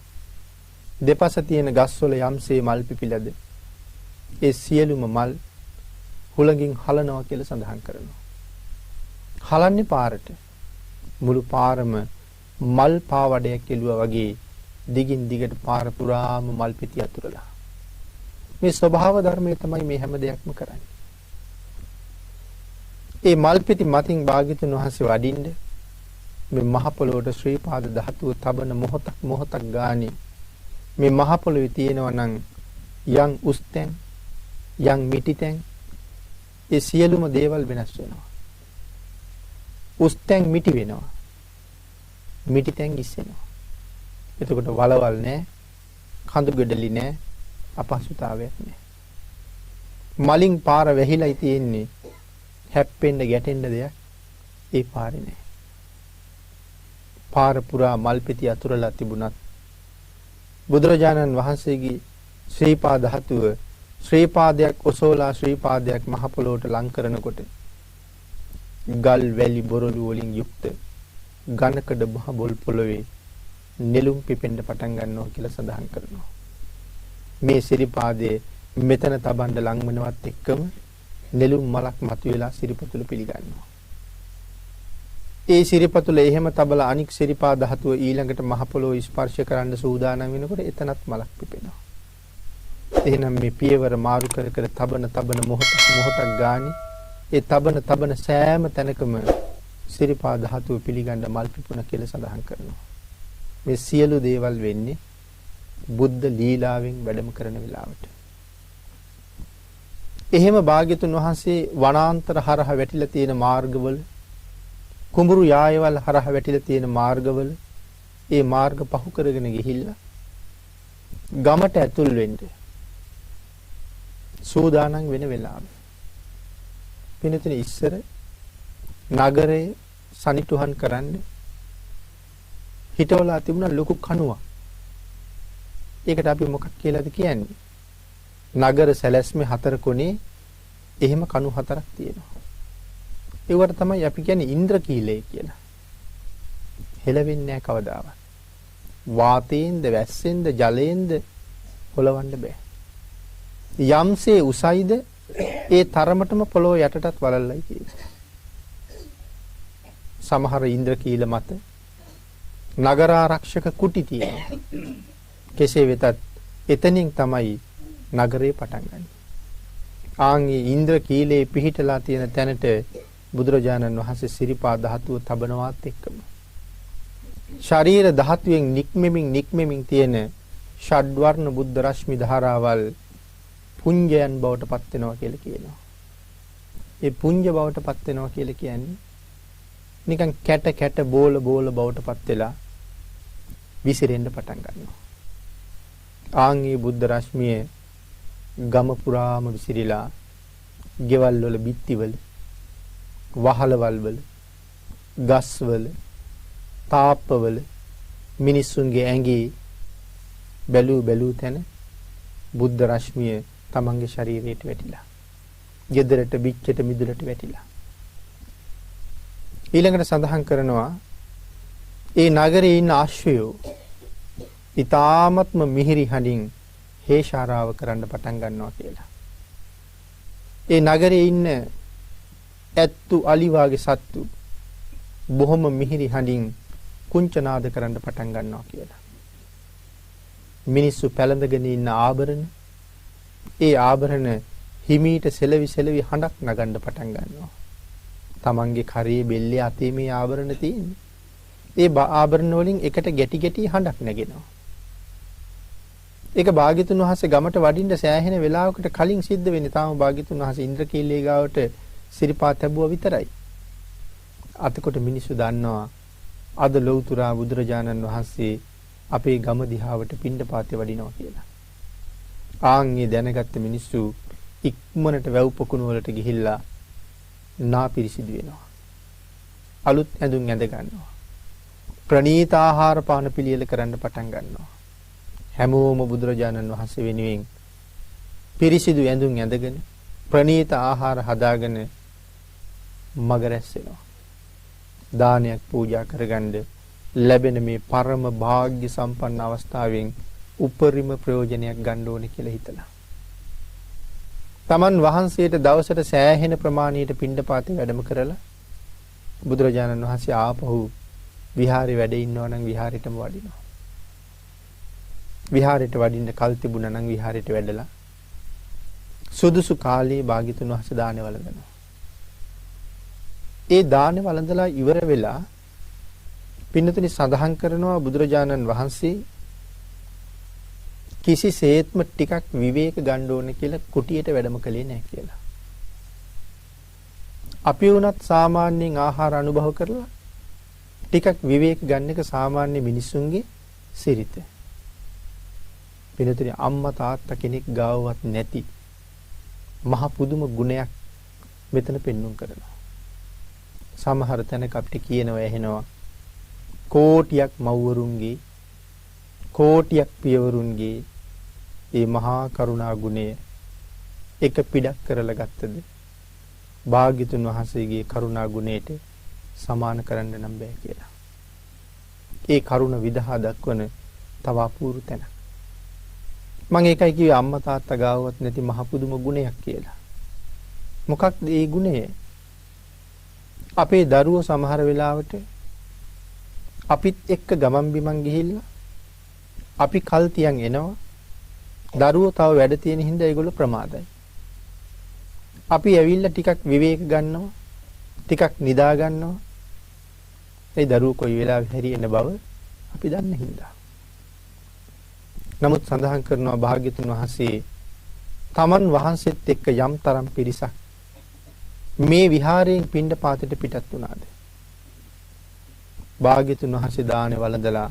දෙපස තියෙන ගස්වල යම්සේ මල් පිපිලද ඒ සියලුම මල් හුළඟින් හලනවා කියලා සඳහන් කරනවා. හලන්නේ පාරට. මුළු පාරම මල් පාවඩයක් කෙළුවා වගේ දිගින් දිගට පාර පුරාම මල් පිටි අතුරලා. මේ ස්වභාව ධර්මයේ තමයි මේ හැම දෙයක්ම කරන්නේ. ඒ මල් පිටි මතින් භාග්‍යතුන් වහන්සේ වඩින්න මේ මහ පොළොවට ශ්‍රී පාද ධාතුව තබන මොහොතක් ගානේ මේ මහ පොළොවේ තියෙනවා නම් යම් උස්තෙන් යම් මිටිතෙන් ඒ සියලුම දේවල් වෙනස් වෙනවා. උස්තෙන් මිටි වෙනවා. මිටිතෙන් ඉස්සෙනවා. එතකොට වලවල් නැහැ, කඳු ගඩලි නැහැ, අපහසුතාවයක් නැහැ. මලින් පාර වැහිලායි තියෙන්නේ. හැප්පෙන්න ගැටෙන්න දෙයක් ඒ පාරේ නැහැ. පාර පුරා මල් පෙති අතුරලා තිබුණත් බුදුරජාණන් වහන්සේගේ ශ්‍රී පාද ධාතුව ශ්‍රී පාදයක් ඔසෝලා ශ්‍රී පාදයක් මහ පොළොවට ලං කරනකොට ගල් වැලි බොරළු වලින් යුක්ත ඝනකඩ මහ බොල් පොළොවේ නෙළුම් පිපෙන්න පටන් ගන්නවා කියලා සඳහන් කරනවා. මේ සිරිපාදයේ මෙතන තබන්න ලං වෙනවත් එක්කම නෙළුම් මලක් මතුවලා සිරිපතුල පිළිගන්නවා. ඒ සිරිපතුල එහෙම තබලා අනික් සිරිපා ධාතුව ඊළඟට මහ පොළොව ස්පර්ශ කරන්න සූදානම් වෙනකොට එතනත් මලක් පිපෙනවා. එහෙනම් මේ පියවර මාරු කර කර තබන මොහොතක් ගානේ ඒ තබන සෑම තැනකම සිරිපා ධාතුව පිළිගන්න මල් පිපුණ කියලා සඳහන් කරනවා. මේ සියලු දේවල් වෙන්නේ බුද්ධ ලීලාවෙන් වැඩම කරන වෙලාවට. එහෙම භාග්‍යතුන් වහන්සේ වනාන්තර හරහා වැටිලා තියෙන මාර්ගවල කුඹුරු යායවල් හරහා වැටිලා තියෙන මාර්ගවල ඒ මාර්ග පහු කරගෙන ගිහිල්ලා ගමට ඇතුල් වෙන්න සූදානම් වෙන වෙලාව. පිනතුන ඉස්සර නගරේ සනිටුහන් කරන්න හිටවලා තිබුණා ලොකු කණුවක්. ඒකට අපි මොකක් කියලාද කියන්නේ? නගර සැලැස්මේ හතර කොනේ එහෙම කණු හතරක් තියෙනවා. ඒවට තමයි අපි කියන්නේ ඉන්ද්‍රකීලය කියලා. හෙලවෙන්නේ නැහැ කවදාවත්. වාතයෙන්ද වැස්සෙන්ද ජලයෙන්ද හොලවන්න බෑ. යම්සේ උසයිද ඒ තරමටම පොළොව යටටත් වලල්ලයි තියෙන්නේ. සමහර ඉන්ද්‍රකීල මත නගරාරක්ෂක කුටි තියෙනවා. කෙසේ වෙතත් එතනින් තමයි නගරේ පටන් ගන්නේ. ආන්ගේ ඉන්ද්‍ර කීලේ පිහිටලා තියෙන තැනට බුදුරජාණන් වහන්සේ සිරිපා ධාතුව තබනවත් එක්කම ශරීර ධාතුවෙන් නික්මෙමින් තියෙන ෂඩ්වර්ණ බුද්ධ රශ්මි ධාරාවල් පුඤ්ජයන් බවට පත් වෙනවා කියලා කියනවා. ඒ පුඤ්ජ බවට පත් වෙනවා කියලා කියන්නේ නිකන් කැට බෝල බවට පත් වෙලා විසිරෙන්න පටන් ගන්නවා. ආන්ගේ බුද්ධ රශ්මිය ගම පුරාම විසිරීලා ගෙවල් වල බිත්තිවල වහලවල් වල ගස්වල තාප්පවල මිනිස්සුන්ගේ ඇඟේ බැලූ තැන බුද්ධ රශ්මිය තමන්ගේ ශරීරයට වැටිලා ගෙදරට බිච්චට මිදුලට වැටිලා ඊළඟට සඳහන් කරනවා ඒ නගරේ ඉන්න ආශ්වයෝ ඊ타ත්ම මිහිරි හඬින් හේෂාරාව කරන්න පටන් ගන්නවා කියලා. ඒ නගරේ ඉන්න ඇත්තු අලි වාගේ සත්තු බොහොම මිහිරි හඬින් කුංචනාද කරන්න පටන් ගන්නවා කියලා. මිනිස්සු පැලඳගෙන ඉන්න ආභරණ ඒ ආභරණ හිමීට සෙලවි හඬක් නගන්න පටන් ගන්නවා. තමන්ගේ කරේ බෙල්ලේ අතේ මේ ආභරණ තියෙන්නේ. ඒ ආභරණ වලින් එකට ගැටි හඬක් නැගෙනවා. ඒක භාග්‍යතුන් වහන්සේ ගමට වඩින්න සෑහෙන වෙලාවකට කලින් සිද්ධ වෙන්නේ. තාම භාග්‍යතුන් වහන්සේ ඉන්ද්‍රකීලයේ ගාවට සිරිපා තැබුවා විතරයි. අතකොට මිනිස්සු දන්නවා අද ලෞතුරා බුදුරජාණන් වහන්සේ අපේ ගම දිහාවට පිණ්ඩපාතේ වඩිනවා කියලා. ආන්ගේ දැනගත්ත මිනිස්සු ඉක්මනට වැව් පොකුණු වලට ගිහිල්ලා නා පිරිසිදු වෙනවා. අලුත් ඇඳුම් ඇඳ ගන්නවා. ප්‍රණීත ආහාර පාන පිළියෙල කරන්න පටන් ගන්නවා. හැමෝම බුදුරජාණන් වහන්සේ වෙනුවෙන් පිරිසිදු ඇඳුම් ඇඳගෙන ප්‍රණීත ආහාර හදාගෙන මග රැස් වෙනවා. දානයක් පූජා කරගන්න ලැබෙන මේ පරම වාග්ය සම්පන්න අවස්ථාවෙන් උපරිම ප්‍රයෝජනයක් ගන්න ඕනේ කියලා හිතලා. තමන් වහන්සේට දවසට සෑහෙන ප්‍රමාණයට පිණ්ඩපාතේ වැඩම කරලා බුදුරජාණන් වහන්සේ ආපහු විහාරේ වැඩ ඉන්නවා නම් විහාරෙටම වඩිනවා. විහාරයට වඩින්න කල් තිබුණා නම් විහාරයට වැඩලා සුදුසු කාලේ භාග්‍යතුන් වහන්සේ දානේ වළඳනවා. ඒ දානේ වළඳලා ඉවර වෙලා පින්නතුනි සඳහන් කරනවා බුදුරජාණන් වහන්සේ කිසිසේත්ම ටිකක් විවේක ගන්න ඕනේ කියලා කුටියට වැඩම කළේ නැහැ කියලා. අපි වුණත් සාමාන්‍යයෙන් ආහාර අනුභව කරලා ටිකක් විවේක ගන්න එක සාමාන්‍ය මිනිසුන්ගේ සිරිත. පින්නතුනි අම්මා තාත්තා කෙනෙක් ගාවවත් නැති මහ පුදුම ගුණයක් මෙතන පෙන්වුම් කරනවා. සමහර තැනක අපිට කියනවා ඇහෙනවා කෝටියක් මව්වරුන්ගේ කෝටියක් පියවරුන්ගේ මේ මහා කරුණා ගුණය එක පිටක් කරලා ගත්තද භාග්‍යතුන් වහන්සේගේ කරුණා ගුණයට සමාන කරන්න නම් බෑ කියලා. ඒ කරුණ විදහා දක්වන තව අපූර්ව තැනක්. මම ඒකයි කිව්වේ අම්මා තාත්තා ගාවවත් නැති මහ පුදුම ගුණයක් කියලා. මොකක්ද ඒ ගුණය? අපේ දරුවෝ සමහර වෙලාවට අපිත් එක්ක ගමන් බිමන් ගිහිල්ලා අපි කල් තියන් එනවා. දරුවෝ තව වැඩ තියෙන හින්දා ඒගොල්ලෝ ප්‍රමාදයි. අපි ඇවිල්ලා ටිකක් විවේක ගන්නවා. ටිකක් නිදා ගන්නවා. ඒ දරුවෝ කොයි වෙලාවෙ හරි එන බව අපි දන්න හින්දා. නමුත් සඳහන් කරනවා භාග්‍යතුන් වහන්සේ තමන් වහන්සේත් එක්ක යම් තරම් පිරිසක් මේ විහාරයෙන් පිණ්ඩපාතයට පිටත් වුණාද? භාග්‍යතුන් වහන්සේ දානේ වළඳලා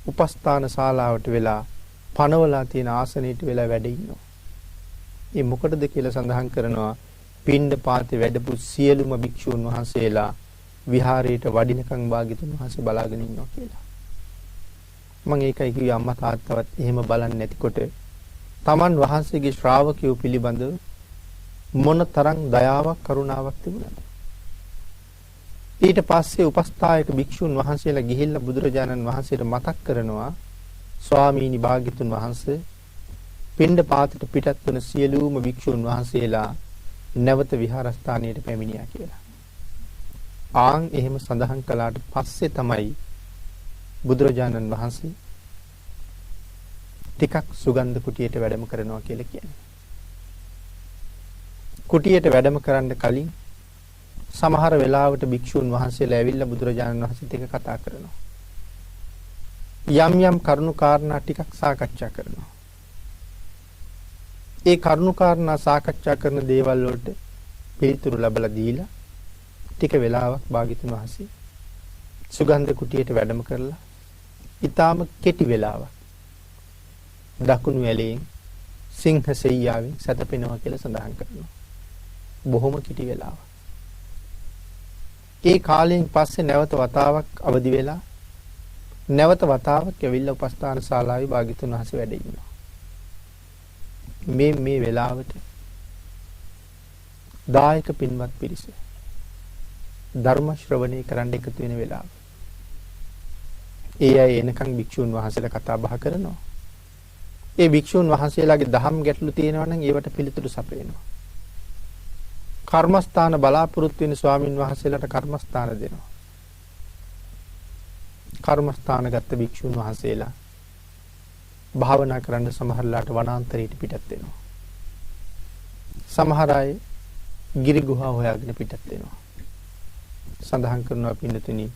උපස්ථාන ශාලාවට වෙලා පනවලා තියෙන ආසනයට වෙලා වැඩ ඉන්නවා. ඒ මොකටද කියලා සඳහන් කරනවා පිණ්ඩපාතේ වැඩපු සියලුම භික්ෂූන් වහන්සේලා විහාරයට වඩිනකන් භාග්‍යතුන් වහන්සේ බලාගෙන ඉන්නවා කියලා. මම ඒකයි කිව්වේ අම්මා තාත්තවත් එහෙම බලන්නේ නැතිකොට තමන් වහන්සේගේ ශ්‍රාවකයෝ පිළිබඳව මොන තරම් දයාවක් කරුණාවක් තිබුණාද? ඊට පස්සේ උපස්ථායක භික්ෂුන් වහන්සේලා ගිහිල්ලා බුදුරජාණන් වහන්සේට මතක් කරනවා ස්වාමීනි භාග්‍යතුන් වහන්සේ පිණ්ඩපාතයට පිටත් වන සියලුම භික්ෂුන් වහන්සේලා නැවත විහාරස්ථානයට පැමිණියා කියලා. ආන් එහෙම සඳහන් කළාට පස්සේ තමයි බුදුරජාණන් වහන්සේ ටිකක් සුගන්ධ කුටියට වැඩම කරනවා කියලා කියන්නේ. කුටියට වැඩම කරන්න කලින් සමහර වෙලාවට භික්ෂුන් වහන්සේලා ඇවිල්ලා බුදුරජාණන් වහන්සේත් එක්ක කතා කරනවා. යම් යම් කරුණු කාරණා ටිකක් සාකච්ඡා කරනවා. ඒ කරුණු කාරණා සාකච්ඡා කරන දේවල් වලට පිළිතුරු ලැබලා දීලා ටික වෙලාවක් භාග්‍යතුන් වහන්සේ සුගන්ධ කුටියට වැඩම කරලා ඊටාම කෙටි වෙලාවක් දකුණු ඇලයෙන් සිංහ සෙයියාවෙන් සැතපෙනවා කියලා සඳහන් කරනවා. බොහොම කෙටි වෙලාවක්. ඒ කාලයෙන් පස්සේ නැවත වතාවක් අවදි වෙලා නැවත වතාවක් ඇවිල්ලා උපස්ථාන ශාලාවේ භාග්‍යතුන් වහන්සේ වැඩ ඉන්නවා. මේ වෙලාවට දායක පින්වත් පිරිස ධර්ම ශ්‍රවණය කරන්න එකතු වෙන වෙලාව. ඒ අය එනකන් භික්ෂුන් වහන්සේලා කතා බහ කරනවා. ඒ භික්ෂුන් වහන්සේලාගේ දහම් ගැටලු තියෙනවා නම් ඒවට පිළිතුරු සපයනවා. කර්මස්ථාන බලාපොරොත්තු වෙන ස්වාමින් වහන්සේලාට කර්මස්ථාන දෙනවා. කර්මස්ථානගත භික්ෂුන් වහන්සේලා භාවනා කරන්න සමහරලාට වනාන්තරයට පිටත් වෙනවා. සමහර අය ගිරි ගුහා හොයාගෙන පිටත් වෙනවා. සඳහන් කරනවා පින්නතුනි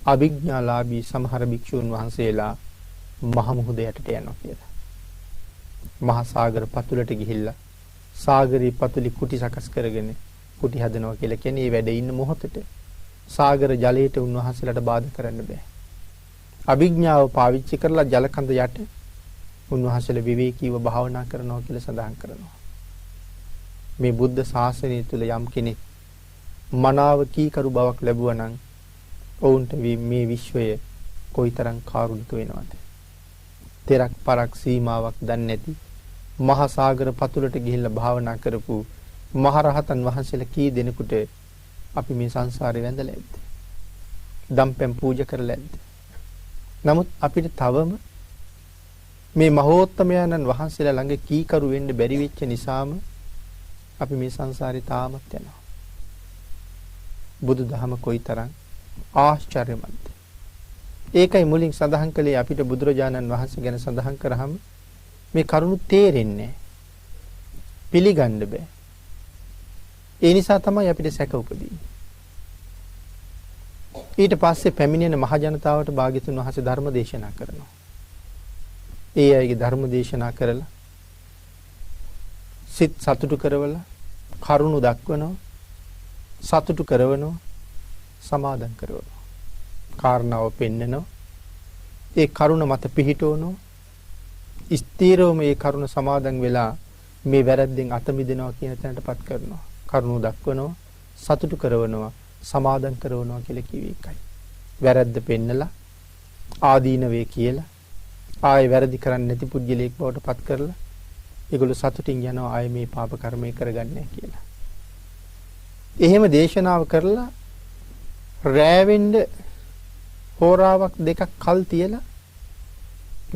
අභිඥාලාභී සමහර භික්ෂුන් වහන්සේලා මහ මුහුද යටට යනවා කියලා. මහා සාගර පතුලට ගිහිල්ලා සාගරේ පතුලි කුටි සකස් කරගෙන කුටි හදනවා කියලා කියන්නේ මේ වැඩ ඉන්න මොහොතේ සාගර ජලයට උන්වහන්සේලාට බාධා කරන්න බෑ. අභිඥාව පාවිච්චි කරලා ජල කඳ යට උන්වහන්සේලා විවේකීව භාවනා කරනවා කියලා සඳහන් කරනවා. මේ බුද්ධ ශාසනය තුල යම් කෙනෙක් මනාව කීකරු බවක් ලැබුවා නම් ඔවුන්ට මේ විශ්වය කොයිතරම් කාරුණික වෙනවද? තෙරක් පරක් සීමාවක් දන්නේ නැති මහා සාගර පතුලට ගිහිල්ලා භාවනා කරපු මහරහතන් වහන්සේලා කී දෙනෙකුට අපි මේ සංසාරේ වැඳලා ඇද්ද? දම්පැන් පූජා කරලා ඇද්ද? නමුත් අපිට තවම මේ මහෝත්තමයන්න් වහන්සේලා ළඟ කීකරු වෙන්න බැරි වෙච්ච නිසාම අපි මේ සංසාරේ තාමත් යනවා. බුදුදහම කොයිතරම් ආශ්චර්යමත්ද? ඒකයි මුලින් සඳහන් කළේ අපිට බුදුරජාණන් වහන්සේ ගැන සඳහන් කරාම මේ කරුණු තේරෙන්නේ පිළිගන්න බෑ. ඒ නිසා තමයි අපිට සැක උපදින්නේ. ඊට පස්සේ පැමිණෙන මහ ජනතාවට භාග්‍යතුන් වහන්සේ ධර්ම දේශනා කරනවා. ඒ අයගේ ධර්ම දේශනා කරලා සිත සතුටු කරවලා කරුණු දක්වනවා, සතුටු කරවනවා, සමාදන් කරවනවා. කාරණාව පෙන්නනවා. ඒ කරුණ මත පිහිටවනවා. ස්ථීරව මේ කරුණ සමාදන් වෙලා මේ වැරද්දෙන් අත මිදෙනවා කියන තැනටපත් කරනවා. කරුණු දක්වනවා, සතුටු කරවනවා, සමාදන් කරවනවා කියලා කිව්ව එකයි. වැරද්ද පෙන්නලා ආදීන වේ කියලා ආයෙ වැරදි කරන්නේ නැති පුද්ගලයෙක් බවට පත් කරලා ඒගොල්ලෝ සතුටින් යනවා ආයෙ මේ පාප කර්මය කරගන්නේ කියලා. එහෙම දේශනාව කරලා රැවෙන්න හෝරාවක් දෙකක් කල් තියලා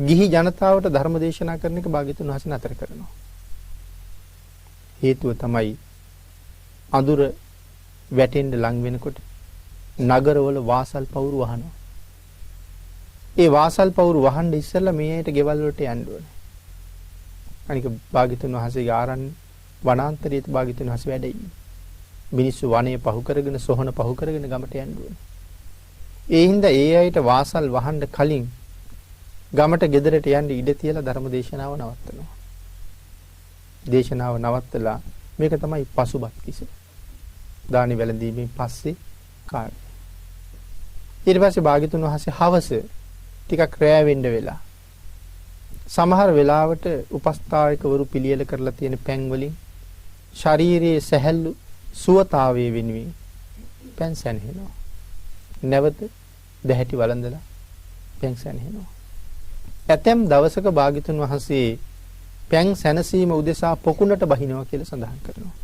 ගිහි ජනතාවට ධර්ම දේශනා කරන එක භාග්‍යතුන් වහන්සේ නතර කරනවා. හේතුව තමයි අඳුර වැටෙන්න ලං වෙනකොට නගරවල වාසල් පවුරු වහනවා. ඒ වාසල් පවුරු වහන්න ඉස්සෙල්ලා මේ ඇයිට ගෙවල් වලට යන්න ඕනේ. අනික භාග්‍යතුන් වහන්සේගේ ආරණ්‍ය වනාන්තරයේ භාග්‍යතුන් වහන්සේ වැඩ ඉන්නේ. මිනිස්සු වනයේ පහු කරගෙන සොහන පහු කරගෙන ගමට යන්න ඕනේ. ඒ හින්දා ඒ ඇයිට වාසල් වහන්න කලින් ගමට ගෙදරට යන්න ඉඩ තියලා ධර්ම දේශනාව නවත්තනවා. දේශනාව නවත්තලා මේක තමයි පසුබත් කිස. දානි වැළඳීමෙන් පස්සේ කාර්ය. ඊට පස්සේ භාග්‍යතුන් වහන්සේ හවස ටිකක් රැ වෙන්න වෙලා සමහර වෙලාවට උපස්ථායකවරු පිළියෙල කරලා තියෙන පැන් වලින් ශාරීරියේ සැහැල්ලු සුවතාවයේ වෙනුවෙන් පැන් සැනහෙනවා. නැවත දැහැටි වළඳලා පැන් සැනහෙනවා. ඇතැම් දවසක භාග්‍යතුන් වහන්සේ පැන් සැනසීම උදෙසා පොකුණට බහිනවා කියලා සඳහන් කරනවා.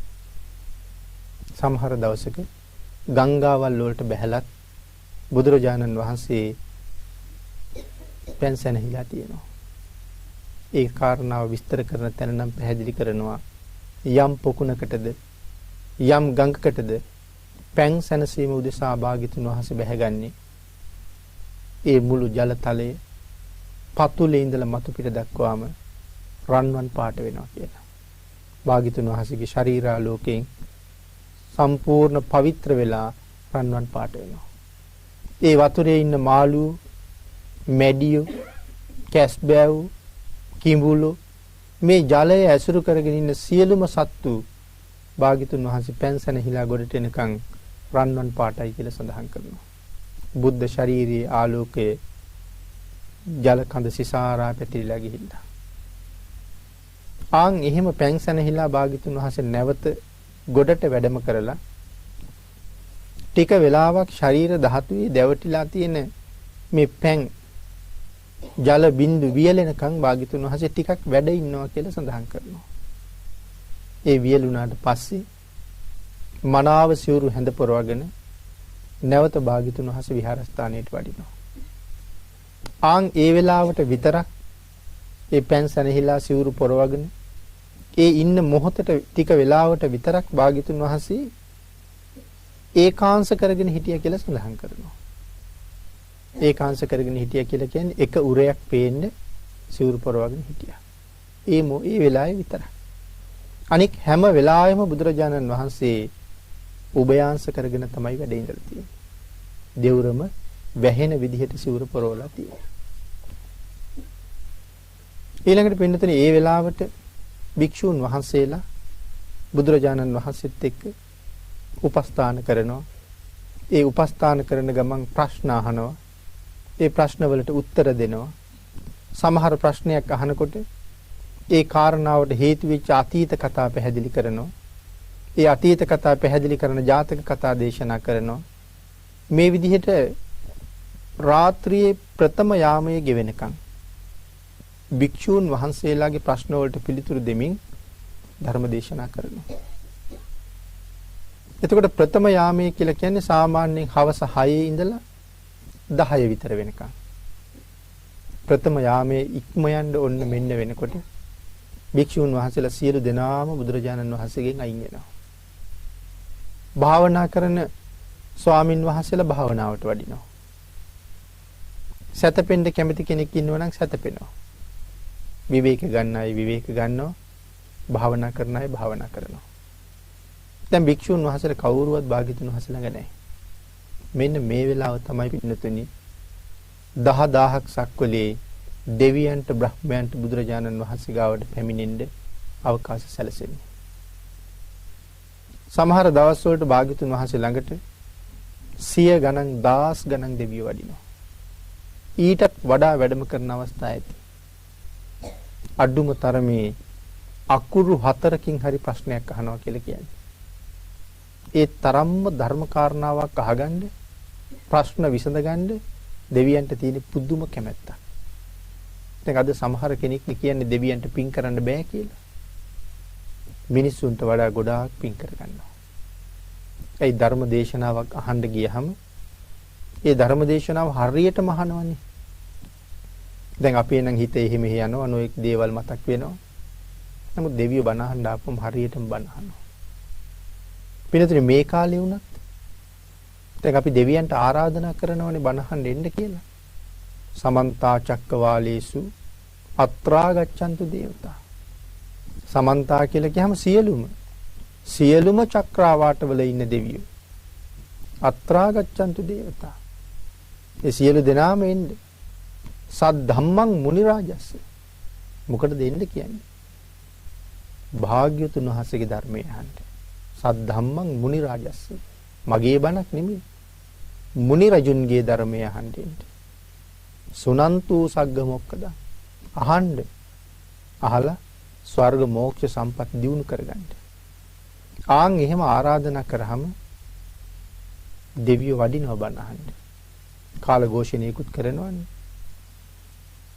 සමහර දවසක ගංගාවල් වලට බැහැලත් බුදුරජාණන් වහන්සේ පැන් සැනහිලා තියෙනවා. ඒ කාරණාව විස්තර කරන තැන නම් පැහැදිලි කරනවා යම් පොකුණකටද යම් ගඟකටද පැන් සැනසීම උදෙසා භාග්‍යතුන් වහන්සේ බැහැගන්නේ ඒ මුළු ජලතලයේ පතුලේ ඉඳලා මතු පිට දක්වාම රන්වන් පාට වෙනවා කියලා. භාග්‍යතුන් වහන්සේගේ ශරීරාලෝකයෙන් සම්පූර්ණ පවිත්‍ර වෙලා රන්වන් පාට වෙනවා. ඒ වතුරේ ඉන්න මාළු, මැඩියෝ, කැස්බෑව්, කිඹුලෝ මේ ජලය ඇසුරු කරගෙන ඉන්න සියලුම සත්තු භාග්‍යතුන් වහන්සේ පැන්සන හිලා ගොඩට එනකන් රන්වන් පාටයි කියලා සඳහන් කරනවා. බුද්ධ ශරීරයේ ආලෝකයේ ජල කඳ සිසාරා පැතිරිලා ගිහිල්ලා. ආන් එහෙම පැන්සන හිලා භාග්‍යතුන් වහන්සේ නැවත ගොඩට වැඩම කරලා ටික වෙලාවක් ශරීර ධාතුවේ දැවටිලා තියෙන මේ පැන් ජල බින්දු වියලෙනකන් භාග්‍යතුන් වහන්සේ ටිකක් වැඩ ඉන්නවා කියලා සඳහන් කරනවා. ඒ වියලුණාට පස්සේ මනාව සිවුරු හැඳ පොරවගෙන නැවත භාග්‍යතුන් වහන්සේ විහාරස්ථානයට වඩිනවා. ආන් ඒ වෙලාවට විතරක් ඒ පැන් සැනහිලා සිවුරු පොරවගෙන ඒ ඉන්න මොහොතට ටික වෙලාවට විතරක් භාග්‍යතුන් වහන්සේ ඒකාංශ කරගෙන හිටියා කියලා සඳහන් කරනවා. ඒකාංශ කරගෙන හිටියා කියලා කියන්නේ එක උරයක් පේන්න සිවුරු පොරවගෙන හිටියා. ඒ වෙලාවේ විතරක්. අනික හැම වෙලාවෙම බුදුරජාණන් වහන්සේ උභයාංශ කරගෙන තමයි වැඩ ඉඳලා තියෙන්නේ. දෙවුරම වැහෙන විදිහට සිවුරු පොරවලා තියෙනවා. ඊළඟට පින්නතනේ ඒ වෙලාවට භික්ෂූන් වහන්සේලා බුදුරජාණන් වහන්සේත් එක්ක උපස්ථාන කරනවා. ඒ උපස්ථාන කරන ගමන් ප්‍රශ්න අහනවා. ඒ ප්‍රශ්න වලට උත්තර දෙනවා. සමහර ප්‍රශ්නයක් අහනකොට ඒ කාරණාවට හේතු වෙච්ච අතීත කතා පැහැදිලි කරනවා. ඒ අතීත කතා පැහැදිලි කරන ජාතක කතා දේශනා කරනවා. මේ විදිහට රාත්‍රියේ ප්‍රථම යාමයේ ගෙවෙනකන් භික්ෂූන් වහන්සේලාගේ ප්‍රශ්න වලට පිළිතුරු දෙමින් ධර්ම දේශනා කරනවා. එතකොට ප්‍රථම යාමයේ කියලා කියන්නේ සාමාන්‍යයෙන් හවස 6 ඉඳලා 10 විතර වෙනකන්. ප්‍රථම යාමයේ ඉක්ම යන්න ඕන මෙන්න වෙනකොට භික්ෂූන් වහන්සේලා සියලු දෙනාම බුදුරජාණන් වහන්සේගෙන් අයින් වෙනවා. භාවනා කරන ස්වාමින් වහන්සේලා භාවනාවට වඩිනවා. සැතපෙන්න කැමති කෙනෙක් ඉන්නවා නම් සැතපෙනවා. විවේක ගන්න අය විවේක ගන්නවා. භාවනා කරන අය භාවනා කරනවා. දැන් භික්ෂුන් වහන්සේලා කවුරුවත් භාග්‍යතුන් වහන්සේ ළඟ නැහැ. මෙන්න මේ වෙලාව තමයි පින්නතුනි 10000ක් සක්වලේ දෙවියන්ට බ්‍රහ්මයන්ට බුදුරජාණන් වහන්සේ ගාවට පැමිණෙන්න අවකාශ සැලසෙන්නේ. සමහර දවස් වලට භාග්‍යතුන් වහන්සේ ළඟට 100 ගණන් 1000 ගණන් දෙවියෝ වඩිනවා. ඊටත් වඩා වැඩම කරන අවස්ථා ඇති. අඩුම තරමේ අකුරු 4කින් හරි ප්‍රශ්නයක් අහනවා කියලා කියන්නේ. ඒ තරම්ම ධර්ම කාරණාවක් අහගන්න ප්‍රශ්න විසඳගන්න දෙවියන්ට තියෙන පුදුම කැමැත්තක්. දැන් අද සමහර කෙනෙක් කියන්නේ දෙවියන්ට පින් කරන්න බෑ කියලා. මිනිස්සුන්ට වඩා ගොඩාක් පින් කරගන්නවා. ඒ ධර්ම දේශනාවක් අහන්න ගියහම ඒ ධර්ම දේශනාව හරියටම අහනවනේ. දැන් අපේ නම් හිතේ එහෙම යනවා නොඑක් දේවල් මතක් වෙනවා. නමුත් දෙවියෝ බණ අහන්න ආපුවම හරියටම බණ අහනවා. පිළිතුරු මේ කාලේ වුණත් දැන් අපි දෙවියන්ට ආරාධනා කරනවනේ බණ අහන්න එන්න කියලා. සමන්තා චක්කවාලේසු අත්‍රා ගච්ඡන්තු දේවතා. සමන්තා කියලා කියහම සියලුම චක්‍රාවාටවල ඉන්න දෙවියෝ. අත්‍රා ගච්ඡන්තු දේවතා. ඒ සියලු දෙනාම එන්නේ. සද්ධම්මං මුනි රාජස්ස. මොකටද එන්න කියන්නේ? භාග්‍යතුන් වහන්සේගේ ධර්මය අහන්න. සද්ධම්මං මුනි රාජස්ස. මගේ බණක් නෙමෙයි. මුනි රජුන්ගේ ධර්මය අහන්න එන්න. සුනන්තු සග්ග මොක්කදා. අහන්න. අහලා ස්වර්ග මෝක්ෂ සම්පත් දියුණු කරගන්න. ආන් එහෙම ආරාධනා කරාම දෙවියෝ වඩිනවා බණ අහන්න. කාල ഘോഷණයකුත් කරනවනේ.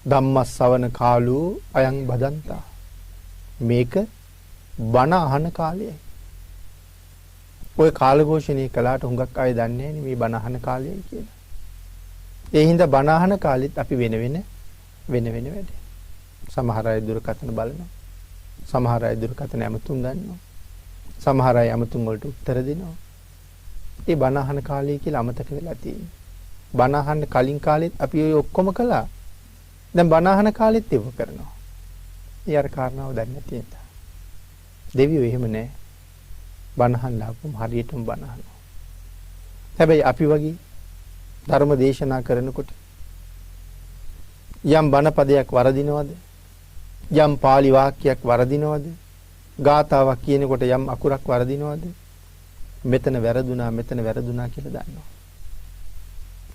ධම්මස්සවන කාලෝ අයං බදන්තා. මේක බණ අහන කාලයයි. ඔය කාල ഘോഷණය කළාට හුඟක් අය දන්නේ නැහැ මේ බණ අහන කාලයයි කියලා. ඒ හින්දා බණ අහන කාලෙත් අපි වෙන වැඩ. සමහර අය දුරකථන බලනවා. සමහර අය දුරකථන ඇමතුම් ගන්නවා. සමහර අය ඇමතුම් වලට උත්තර දෙනවා. ඒ බණ අහන කාලය කියලා අමතක වෙලා තියෙනවා. බණ අහන්න කලින් කාලෙත් අපි ඔය ඔක්කොම කළා. දැන් බණ අහන කාලෙත් ඒව කරනවා. ඒ අර කාරණාව දන්නේ නැති නිසා. දෙවියෝ එහෙම නැහැ. බණ අහන්න ආපුවම හරියටම බණ අහනවා. හැබැයි අපි වගේ ධර්ම දේශනා කරනකොට යම් බණ පදයක් වරදිනවද? යම් පාලි වාක්‍යයක් වරදිනවද? ගාතාවක් කියනකොට යම් අකුරක් වරදිනවද? මෙතන වැරදුනා කියලා දන්නවා.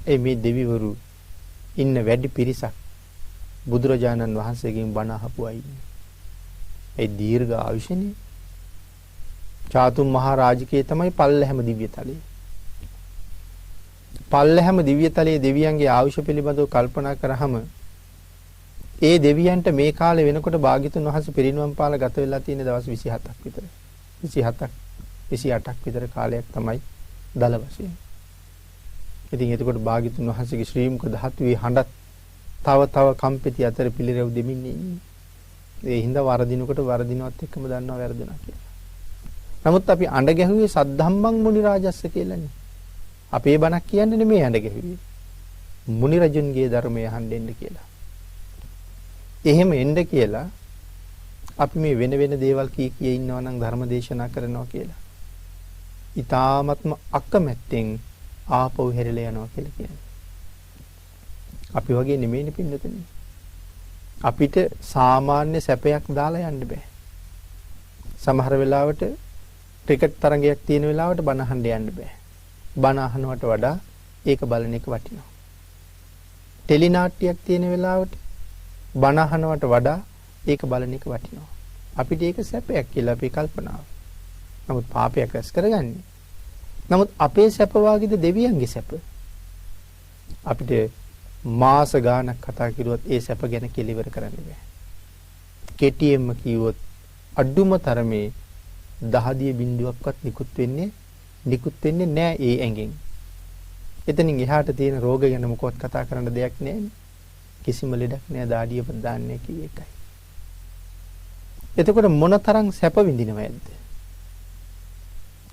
ඒ මේ දෙවිවරු ඉන්න වැඩි පිරිසක් බුදුරජාණන් වහන්සේගෙන් බණ අහපු අය ඉන්නේ. ඒ දීර්ඝ ආයුෂනේ. චාතුම් මහා රාජකීය තමයි පල්ලැහැම දිව්‍යතලයේ. පල්ලැහැම දිව්‍යතලයේ දෙවියන්ගේ ආයුෂ පිළිබඳව කල්පනා කරාම ඒ දෙවියන්ට මේ කාලේ වෙනකොට භාග්‍යතුන් වහන්සේ පිරිනිවන් පාලා ගත වෙලා තියෙන දවස් 27ක් විතර. 28ක් විතර කාලයක් තමයි දල වශයෙන්. ඉතින් එතකොට භාග්‍යතුන් වහන්සේගේ ශ්‍රී මුඛ ධාතුවේ හඬත් තව කම්පිතී අතර පිළිරෙව් දෙමින් ඉන්නේ. ඒ හින්දා වරදිනකොට වරදිනවත් එක්කම දන්නවා වැරදුනා කියලා. නමුත් අපි අඬ ගැහුවේ සද්ධම්මං මුනි රාජස්ස කියලානේ. අපේ බණක් කියන්නේ නෙමෙයි අඬ ගැහුවේ. මුනි රජුන්ගේ ධර්මය අහන්න එන්න කියලා. එහෙම එන්න කියලා අපි මේ වෙන දේවල් කී ඉන්නවා නම් ධර්ම දේශනා කරනවා කියලා. ඊ타ත්ම අකමැත්තෙන් ආපහු හැරිලා යනවා කියලා කියන්නේ. අපි වගේ නෙමෙයිනේ පින්නතනේ. අපිට සාමාන්‍ය සැපයක් දාලා යන්න බෑ. සමහර වෙලාවට ක්‍රිකට් තරඟයක් තියෙන වෙලාවට බණ අහන්න යන්න බෑ. බණ අහනවට වඩා ඒක බලන එක වටිනවා. ටෙලි නාට්‍යයක් තියෙන වෙලාවට බණ අහනවට වඩා ඒක බලන එක වටිනවා. අපිට ඒක සැපයක් කියලා අපි කල්පනාව. නමුත් පාපයක් රැස් කරගන්නේ. නමුත් අපේ සැප වාගේද දෙවියන්ගේ සැප. අපිට මාස ගාණක් කතා කරුවොත් ඒ සැප ගැන කෙලිවර කරන්න බෑ. කෙටියෙන්ම කිව්වොත් අඩුම තරමේ දහදිය බිඳුවක්වත් නිකුත් වෙන්නේ නෑ ඒ ඇඟෙන්. එතනින් එහාට තියෙන රෝග ගැන මොකවත් කතා කරන්න දෙයක් නෑනේ. කිසිම ලෙඩක් නෑ දාඩියවත් දාන්නේ කිව්ව එකයි. එතකොට මොනතරම් සැප විඳිනවද?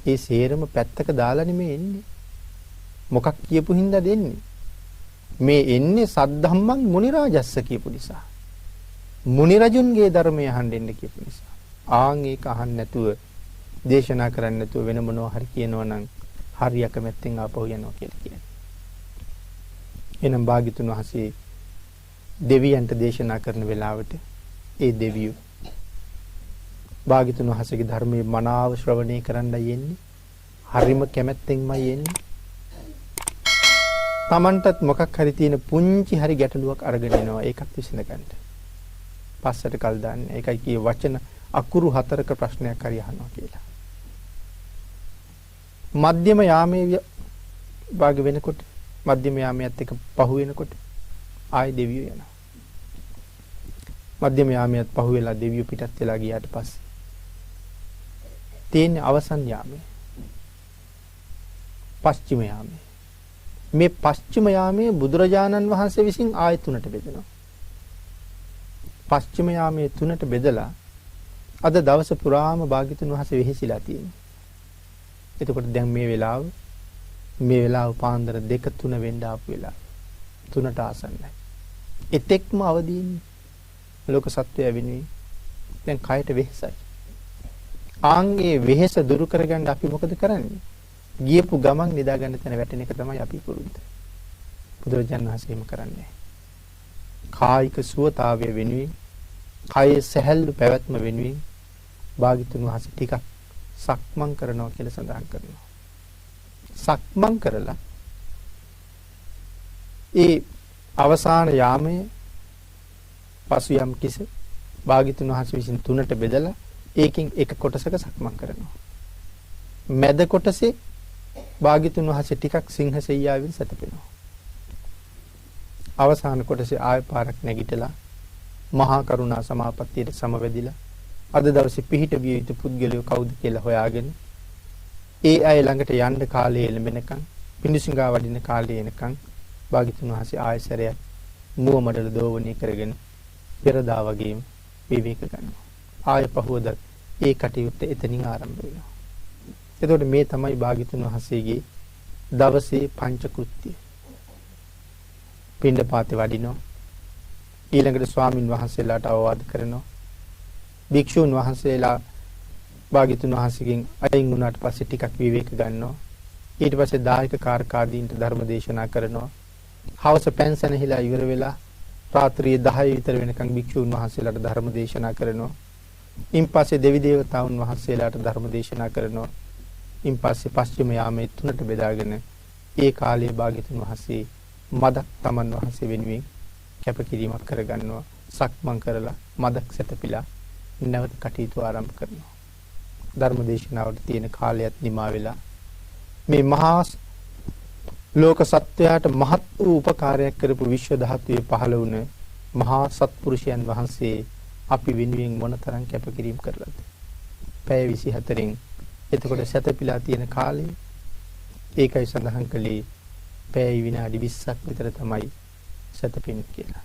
ඒ සේරම පැත්තක දාලා නෙමෙයි එන්නේ. මොකක් කියපු හින්දා දෙන්නේ? මේ එන්නේ සද්ධම්මං මුනි රාජස්ස කියපු නිසා. මුනි රජුන්ගේ ධර්මය අහන්න එන්න කියපු නිසා. ආන් ඒක අහන්න නැතුව දේශනා කරන්න නැතුව වෙන මොනවා හරි කියනවා නම් හරි අකමැත්තෙන් ආපහු යනවා කියලා කියන්නේ. එනම් භාග්‍යතුන් වහන්සේ දෙවියන්ට දේශනා කරන වෙලාවට ඒ දෙවියෝ භාග්‍යතුන් වහන්සේගේ ධර්මයේ මනාව ශ්‍රවණය කරන්නයි යන්නේ. හරිම කැමැත්තෙන්මයි යන්නේ. Tamanටත් මොකක් හරි තියෙන පුංචි හරි ගැටලුවක් අරගෙන එනවා. ඒකත් විසඳ ගන්න. පස්සට කල් දාන්නේ. ඒකයි කියේ වචන අකුරු 4ක ප්‍රශ්නයක් හරි අහනවා කියලා. මධ්‍යම යාමේ භාග වෙනකොට මධ්‍යම යාමයත් එක්ක පහු වෙනකොට ආයි දෙවියෝ යනවා. මධ්‍යම යාමයත් පහු වෙලා දෙවියෝ පිටත් වෙලා ගියාට පස්සේ තියෙන අවසන් යාමේ පස්චිම යාමේ. මේ පස්චිම යාමේ බුදුරජාණන් වහන්සේ විසින් ආයෙ තුනට බෙදෙනවා. පස්චිම යාමේ තුනට බෙදලා අද දවස පුරාම භාග්‍යතුන් වහන්සේ වෙහෙසිලා තියෙනවා. එතකොට දැන් මේ වෙලාව පාන්දර 2-3 වෙන්න ආපු වෙලාව. 3ට ආසන්නයි. එතෙක්ම අවදීන් ලෝක සත්වය වෙනුවෙන් දැන් කයට වෙහෙසයි. ආන්ගේ වෙහෙස දුරු කරගන්න අපි මොකද කරන්නේ? ගියපු ගමන් නිදා ගන්න තැන වැටෙන එක තමයි අපි පුරුද්ද. බුදුරජාණන් වහන්සේම කරන්නේ. කායික සුවතාවය වෙනුවෙන්, කායේ සැහැල්ලු පැවැත්ම වෙනුවෙන් භාග්‍යතුන් වහන්සේ ටිකක් සක්මන් කරනවා කියලා සඳහන් කරනවා. සක්මන් කරලා ඒ අවසාන යාමයේ පසු යම් කිස භාග්‍යතුන් වහන්සේ විසින් තුනට බෙදලා ඒකෙන් එක කොටසක සක්මන් කරනවා. මැද කොටසේ භාග්‍යතුන් වහන්සේ ටිකක් සිංහසෙයියාවෙන් සැතපෙනවා. අවසාන කොටසේ ආය පාරක් නැගිටලා මහා කරුණා සමාපත්තියට සමවැදිලා අද දවසේ පිහිට විය යුතු පුද්ගලයෝ කවුද කියලා හොයාගෙන ඒ අය ළඟට යන්න කාලය එළඹෙනකන් පිඬුසිඟා වඩින කාලය එනකන් භාග්‍යතුන් වහන්සේ ආයසරයක් මුව මඩල දෝවණය කරගෙන පෙරදා වගේම විවේක ගන්නවා. ආය පහවද ඒ කටයුත්ත එතනින් ආරම්භ වෙනවා. එතකොට මේ තමයි භාග්‍යතුන් වහන්සේගේ දවසේ පංච කෘත්‍ය. පිණ්ඩපාතේ වඩිනවා. ඊළඟට ස්වාමින් වහන්සේලාට අවවාද කරනවා. භික්ෂුන් වහන්සේලා භාග්‍යතුන් වහන්සේගෙන් අයින් වුණාට පස්සේ ටිකක් විවේක ගන්නවා. ඊට පස්සේ දායක කාර්කාදීන්ට ධර්ම දේශනා කරනවා. හවස පැන්සැනහිලා ඉවර වෙලා රාත්‍රියේ 10 විතර වෙනකන් භික්ෂුන් වහන්සේලාට ධර්ම දේශනා කරනවා. ඉන්පස්සේ දෙවි දේවතාවුන් වහන්සේලාට ධර්ම දේශනා කරනවා. ඉන්පස්සේ පස්චිම යාමයේ 3ට බෙදාගෙන ඒ කාලයේ භාග්‍යතුන් වහන්සේ මදක් තමන් වහන්සේ වෙනුවෙන් කැපකිරීමක් කරගන්නවා. සක්මන් කරලා මදක් සැතපීලා නැවත කටයුතු ආරම්භ කරනවා. ධර්ම දේශනාවට තියෙන කාලයත් නිමා වෙලා මේ මහා ලෝක සත්වයාට මහත් වූ උපකාරයක් කරපු විශ්ව ධාතුවේ පහළ වුණ මහා සත්පුරුෂයන් වහන්සේ අපි වෙනුවෙන් මොනතරම් කැපකිරීම කරලාද? පැය 24න් එතකොට සැතපීලා තියෙන කාලය ඒකයි සඳහන් කළේ පැය විනාඩි 20ක් විතර තමයි සැතපෙන්නේ කියලා.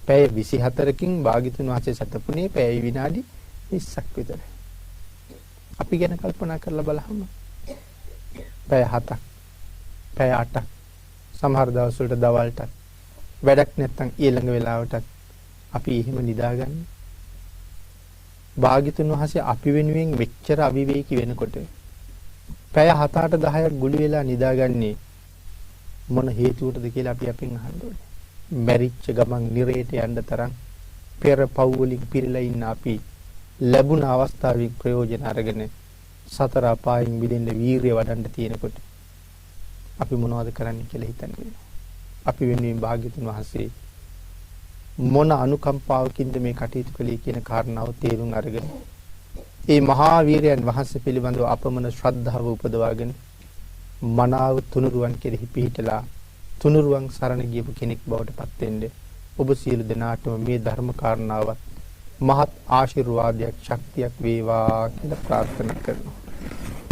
පැය 24කින් භාග්‍යතුන් වහන්සේ සැතපුණේ පැය විනාඩි 20ක් විතරයි. අපි ගැන කල්පනා කරලා බලහම පැය 7ක් පැය 8ක් සමහර දවස්වලට දවල්ටත් වැඩක් නැත්තම් ඊළඟ වෙලාවටත් අපි එහෙම නිදාගන්නේ. භාග්‍යතුන් වහන්සේ අපි වෙනුවෙන් මෙච්චර අවිවේකී වෙනකොට පැය 7-8 10ක් ගුලි වෙලා නිදාගන්නේ මොන හේතුවටද කියලා අපි අපෙන් අහන්න ඕනේ. මැරිච්ච ගමන් නිරේට යන්න තරම් පෙර පව් වලින් පිරීලා ඉන්න අපි ලැබුණ අවස්ථාවෙන් ප්‍රයෝජන අරගෙන සතර අපායින් මිදෙන්න වීරිය වඩන්න තියෙනකොට අපි මොනවද කරන්න කියලා හිතන්නේ. අපි වෙනුවෙන් භාග්‍යතුන් වහන්සේ මොන අනුකම්පාවකින්ද මේ කටයුතු කළේ කියන කාරණාව තේරුම් අරගෙන ඒ මහා වීරයන් වහන්සේ පිළිබඳව අපමණ ශ්‍රද්ධාව උපදවාගෙන මනාව තුනුරුවන් කෙරෙහි පිහිටලා තුනුරුවන් සරණ ගියපු කෙනෙක් බවට පත් වෙන්න ඔබ සියලු දෙනාටම මේ ධර්ම කාරණාවත් මහත් ආශිර්වාදයක් ශක්තියක් වේවා කියලා ප්‍රාර්ථනා කරනවා.